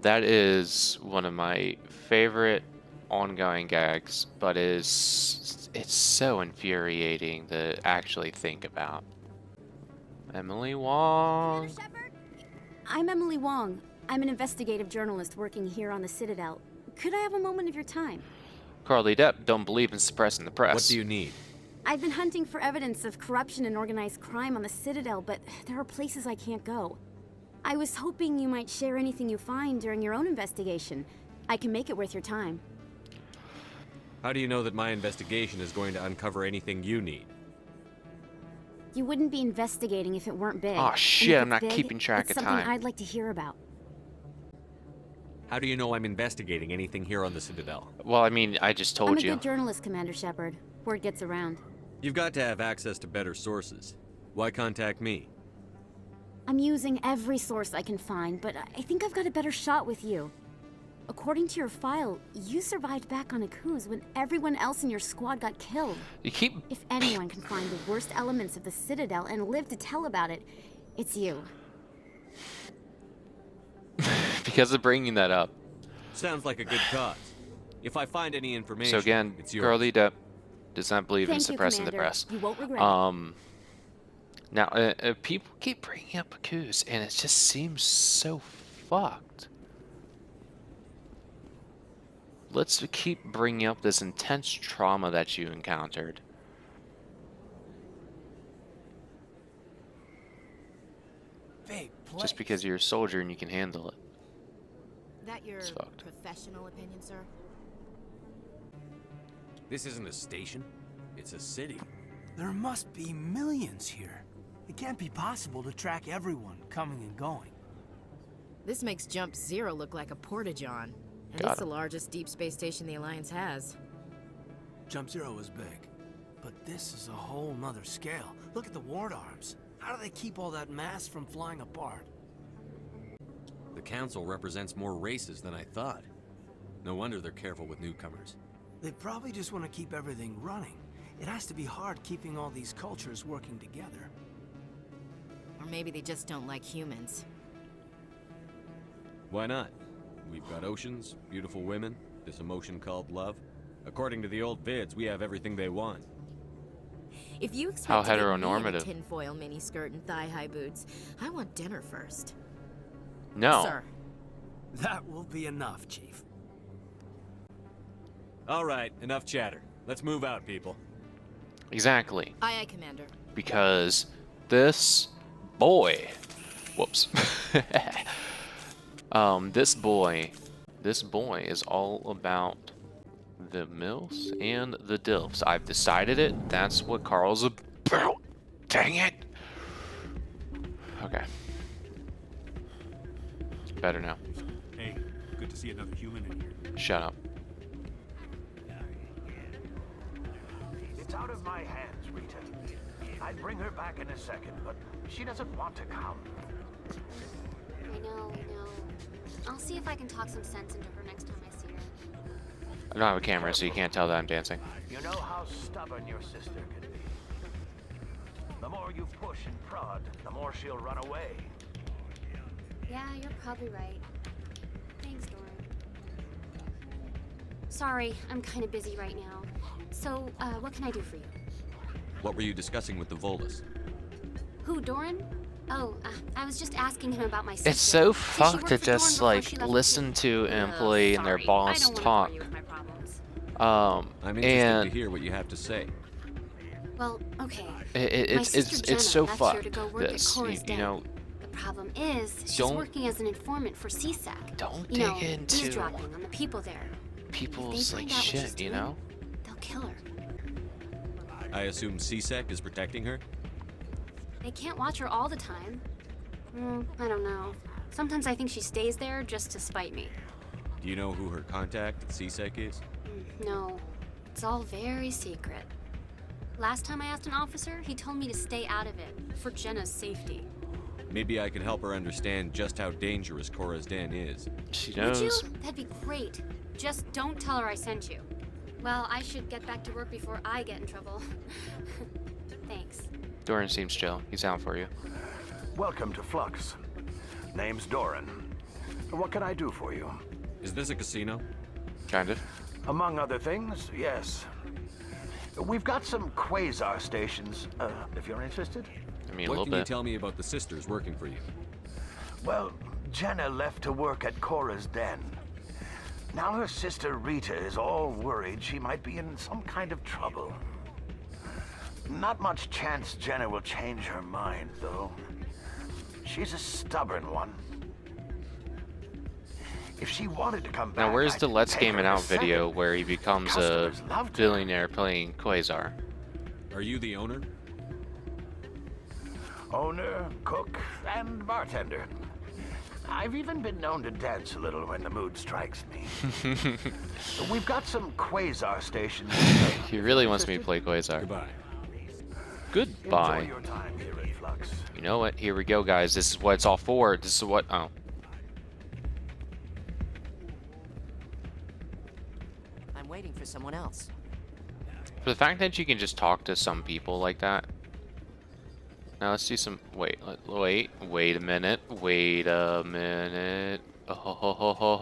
That is one of my favorite ongoing gags, but it's so infuriating to actually think about. Emily Wong. Shepard? I'm Emily Wong. I'm an investigative journalist working here on the Citadel. Could I have a moment of your time? Carl the Adept don't believe in suppressing the press. What do you need? I've been hunting for evidence of corruption and organized crime on the Citadel, but there are places I can't go. I was hoping you might share anything you find during your own investigation. I can make it worth your time. How do you know that my investigation is going to uncover anything you need? You wouldn't be investigating if it weren't big. Oh And shit, if I'm it's not big, keeping track it's of something time. I'd like to hear about. How do you know I'm investigating anything here on the Citadel? Well, I mean, I just I'm told a you. good journalist, Commander Shepard. Word gets around. You've got to have access to better sources. Why contact me? I'm using every source I can find, but I think I've got a better shot with you. According to your file, you survived back on Aqueous when everyone else in your squad got killed. You keep... If anyone can find the worst elements of the Citadel and live to tell about it, it's you. Because of bringing that up. Sounds like a good cause. If I find any information, So again, it's yours. Carl the Adept does not believe in Thank you, suppressing the Commander. press. You won't regret it. Now, people keep bringing up Aqueous, and it just seems so fucked. Let's keep bringing up this intense trauma that you encountered. Big place. Just because you're a soldier and you can handle it. That your It's fucked. professional opinion, sir? This isn't a station. It's a city. There must be millions here. It can't be possible to track everyone coming and going. This makes Jump Zero look like a porta-john. And Got it's the him. largest deep space station the Alliance has. Jump Zero is big, but this is a whole nother scale. Look at the ward arms. How do they keep all that mass from flying apart? The council represents more races than I thought. No wonder they're careful with newcomers. They probably just want to keep everything running. It has to be hard keeping all these cultures working together. Or maybe they just don't like humans. Why not? We've got oceans, beautiful women, this emotion called love. According to the old vids, we have everything they want. If you expect How to get me in a heteronormative. tinfoil miniskirt and thigh-high boots, I want dinner first. No. Sir. That will be enough, Chief. All right, enough chatter. Let's move out, people. Exactly. Aye, aye, Commander. Because this boy... Whoops. This boy is all about the MILFs and the DILFs. I've decided it. That's what Carl's about. Dang it. Okay. Better now. Hey, good to see another human in here. Shut up. It's out of my hands, Rita. I'd bring her back in a second, but she doesn't want to come. I know. I'll see if I can talk some sense into her next time I see her. I don't have a camera, so you can't tell that I'm dancing. You know how stubborn your sister can be. The more you push and prod, the more she'll run away. Yeah, you're probably right. Thanks, Doran. Sorry, I'm kind of busy right now. So, what can I do for you? What were you discussing with the Volus? Who, Doran? Oh, I was just asking him about my sister. It's so Did she fucked work to for Doran just before like she left listen to an employee and their sorry, boss I don't talk. wanna bore you with my problems. I'm interested to hear what you have to say. Well, okay. It's so left fucked. Here to go work This, at Cora's you Den. know, The problem is, she's Don't- working as an informant for CSAC. Don't you know, dig into eavesdropping on the people there. people's If they like find out what she's shit, you doing, know? They'll kill her. I assume CSEC is protecting her? They can't watch her all the time. I don't know. Sometimes I think she stays there just to spite me. Do you know who her contact at CSEC is? No, it's all very secret. Last time I asked an officer, he told me to stay out of it, for Jenna's safety. Maybe I can help her understand just how dangerous Cora's Den is. She Would you? That'd be great. Just don't tell her I sent you. Well, I should get back to work before I get in trouble. Thanks. Doran seems chill. He's down for you. Welcome to Flux. Name's Doran. What can I do for you? Is this a casino? Kind of. Among other things, yes. We've got some quasar stations, if you're interested. I mean, a what little can bit. you tell me about the sisters working for you? Well, Jenna left to work at Cora's Den. Now her sister Rita is all worried she might be in some kind of trouble. Not much chance Jenna will change her mind, though. She's a stubborn one. If she wanted to come back, Now, where's the I'd Let's take Game her It in a Out video second. where he becomes a Customers loved her. billionaire playing Quasar? Are you the owner? Owner, cook, and bartender. I've even been known to dance a little when the mood strikes me. We've got some quasar stations. He really wants me to play Quasar. Goodbye. Goodbye. Enjoy your time here at Flux. You know what? Here we go, guys. This is what it's all for. This is what... Oh. I'm waiting for someone else. For the fact that you can just talk to some people like that. Now let's do some... Wait a minute. Wait a minute. Oh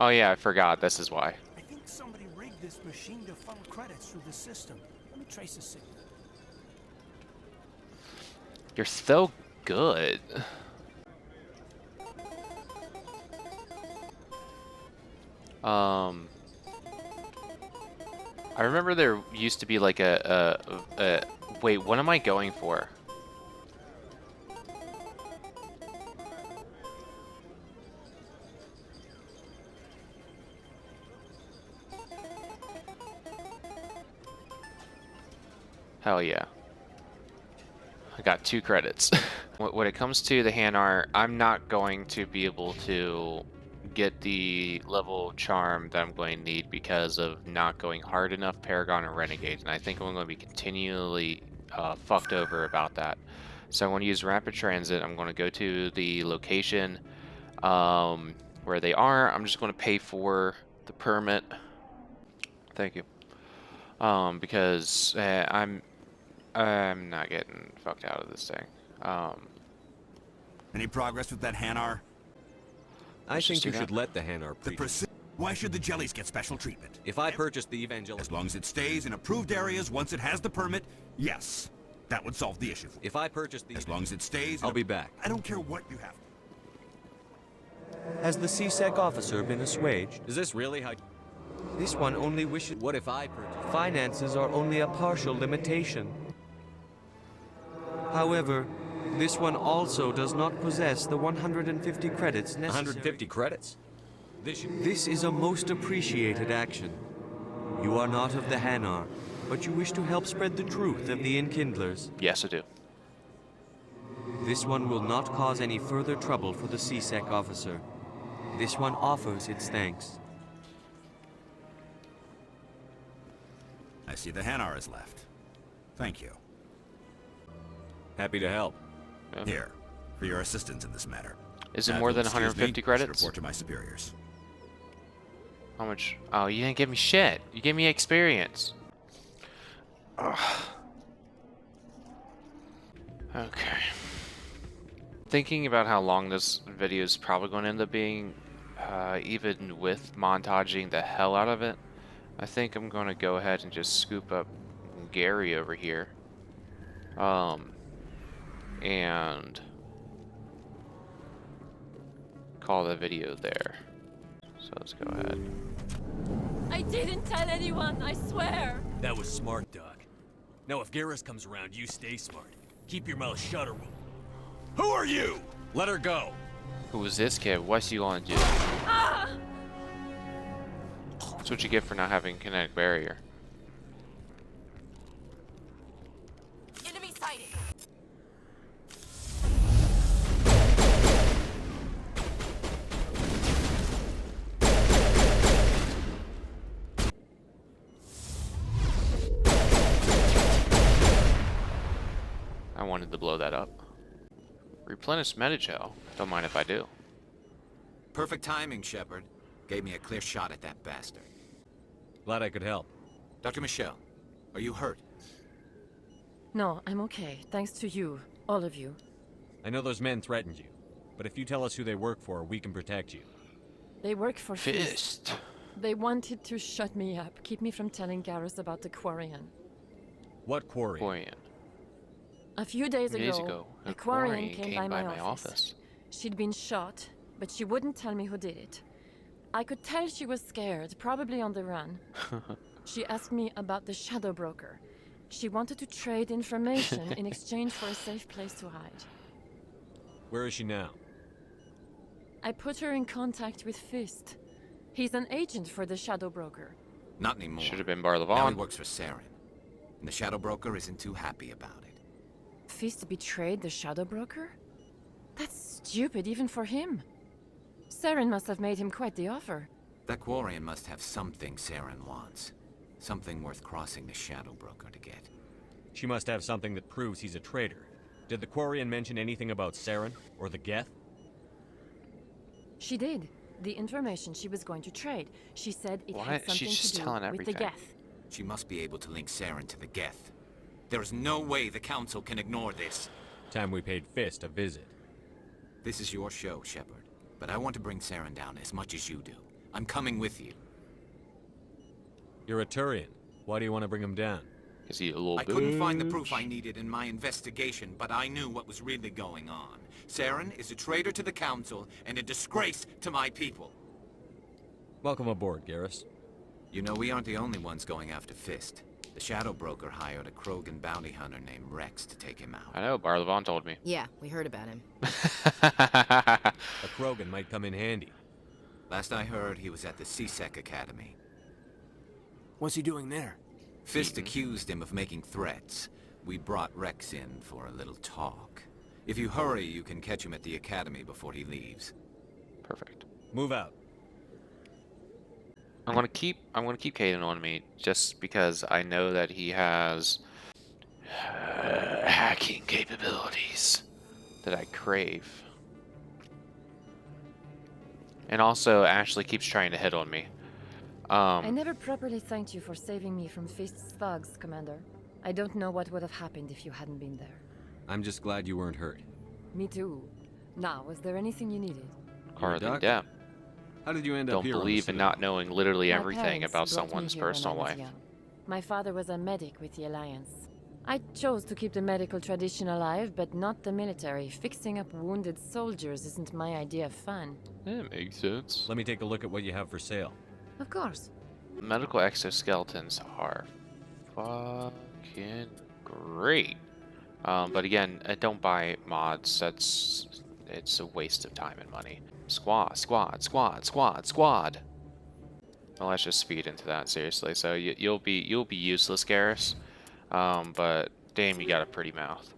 yeah, I forgot. This is why. I think somebody rigged this machine to funnel credits through the system. Let me trace the signal. You're so good. I remember there used to be like wait, what am I going for? Hell yeah. I got 2 credits. When it comes to the hand art, I'm not going to be able to get the level of charm that I'm going to need because of not going hard enough Paragon and Renegade, and I think I'm going to be continually fucked over about that. So I'm going to use Rapid Transit. I'm going to go to the location where they are. I'm just going to pay for the permit. Thank you. Because I'm not getting fucked out of this thing. Any progress with that Hanar? I think you should let the Hanar preach. Why should the jellies get special treatment? If I purchase the evangelical... As long as it stays in approved areas once it has the permit, yes. That would solve the issue. If I purchase the... As long as it stays... I'll be back. I don't care what you have. Has the CSEC officer been assuaged? Is this really how... This one only wishes... What if I purchase... Finances are only a partial limitation. However, this one also does not possess the 150 credits necessary. 150 credits? This is a most appreciated action. You are not of the Hanar, but you wish to help spread the truth of the Enkindlers. Yes, I do. This one will not cause any further trouble for the CSEC officer. This one offers its thanks. I see the Hanar is left. Thank you. Happy to help. Yeah. Here, for your assistance in this matter. Is it Now, more if you'll than excuse 150 me, I should credits? report to my superiors. How much? Oh, you didn't give me shit. You gave me experience. Ugh. Okay. Thinking about how long this video is probably going to end up being, even with montaging the hell out of it, I think I'm going to go ahead and just scoop up Gary over here. And call the video there. So let's go ahead. I didn't tell anyone, I swear. That was smart, Doc. Now if Garrus comes around, you stay smart. Keep your mouth shut or we'll... Who are you? Let her go. Who is this kid? What's he gonna do? Ah! That's what you get for not having kinetic barrier. Enemy sighted. I wanted to blow that up. Replenish Metagel. Don't mind if I do. Perfect timing, Shepard. Gave me a clear shot at that bastard. Glad I could help. Dr. Michelle, are you hurt? No, I'm okay. Thanks to you. All of you. I know those men threatened you, but if you tell us who they work for, we can protect you. They work for Fist. They wanted to shut me up, keep me from telling Garrus about the Quarian. What Quarian? Quarian. A few days ago, a a Quarian came by my office. office. She'd been shot, but she wouldn't tell me who did it. I could tell she was scared, probably on the run. She asked me about the Shadow Broker. She wanted to trade information in exchange for a safe place to hide. Where is she now? I put her in contact with Fist. He's an agent for the Shadow Broker. Not anymore. Should have been Now he Barlavon. works for Saren. And the Shadow Broker isn't too happy about it. Fist betrayed the Shadow Broker? That's stupid even for him. Saren must have made him quite the offer. That Quarian must have something Saren wants. Something worth crossing the Shadow Broker to get. She must have something that proves he's a traitor. Did the Quarian mention anything about Saren or the Geth? She did. The information she was going to trade. She said it What? had something She's just to do telling with the everything. Geth. She must be able to link Saren to the Geth. There is no way the Council can ignore this. Time we paid Fist a visit. This is your show, Shepard. But I want to bring Saren down as much as you do. I'm coming with you. You're a Turian. Why do you want to bring him down? Is he a little I couldn't find the proof I needed in my investigation, but I knew what was really going on. Saren is a traitor to the Council and a disgrace to my people. Welcome aboard, Garrus. You know, we aren't the only ones going after Fist. The Shadow Broker hired a Krogan bounty hunter named Rex to take him out. I know, Barlavon told me. Yeah, we heard about him. A Krogan might come in handy. Last I heard, he was at the CSEC Academy. What's he doing there? Fist accused him of making threats. We brought Rex in for a little talk. If you hurry, you can catch him at the Academy before he leaves. Perfect. Move out. I'm gonna keep Caden on me just because I know that he has hacking capabilities that I crave. And also, Ashley keeps trying to hit on me. I never properly thanked you for saving me from Fist's thugs, Commander. I don't know what would have happened if you hadn't been there. I'm just glad you weren't hurt. Me too. Now, was there anything you needed? Carl the Adept. How did you end up Don't here? believe in not knowing literally My everything parents about brought me someone's here when I personal was life. young. My father was a medic with the Alliance. I chose to keep the medical tradition alive, but not the military. Fixing up wounded soldiers isn't my idea of fun. That makes sense. Let me take a look at what you have for sale. Of course. Medical exoskeletons are fucking great. But again, don't buy mods. It's a waste of time and money. Squad. Well, let's just speed into that seriously. So you'll be useless, Garrus. But damn, you got a pretty mouth.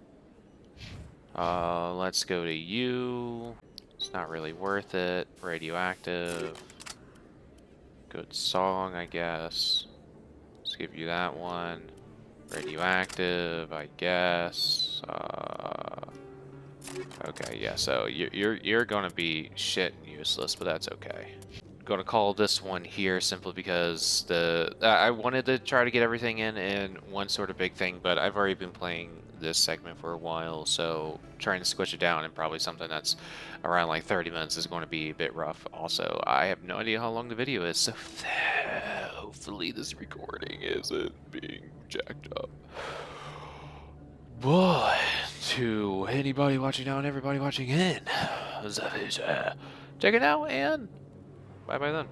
Let's go to you. It's not really worth it. Radioactive. Good song, I guess. Let's give you that one. Radioactive, I guess. Okay, yeah. So you're gonna be shit useless, but that's okay. I'm gonna call this one here simply because I wanted to try to get everything in one sort of big thing, but I've already been playing this segment for a while, so trying to squish it down and probably something that's around like 30 minutes is going to be a bit rough. Also, I have no idea how long the video is, so hopefully this recording isn't being jacked up. But to anybody watching now and everybody watching in, check it out and bye bye then.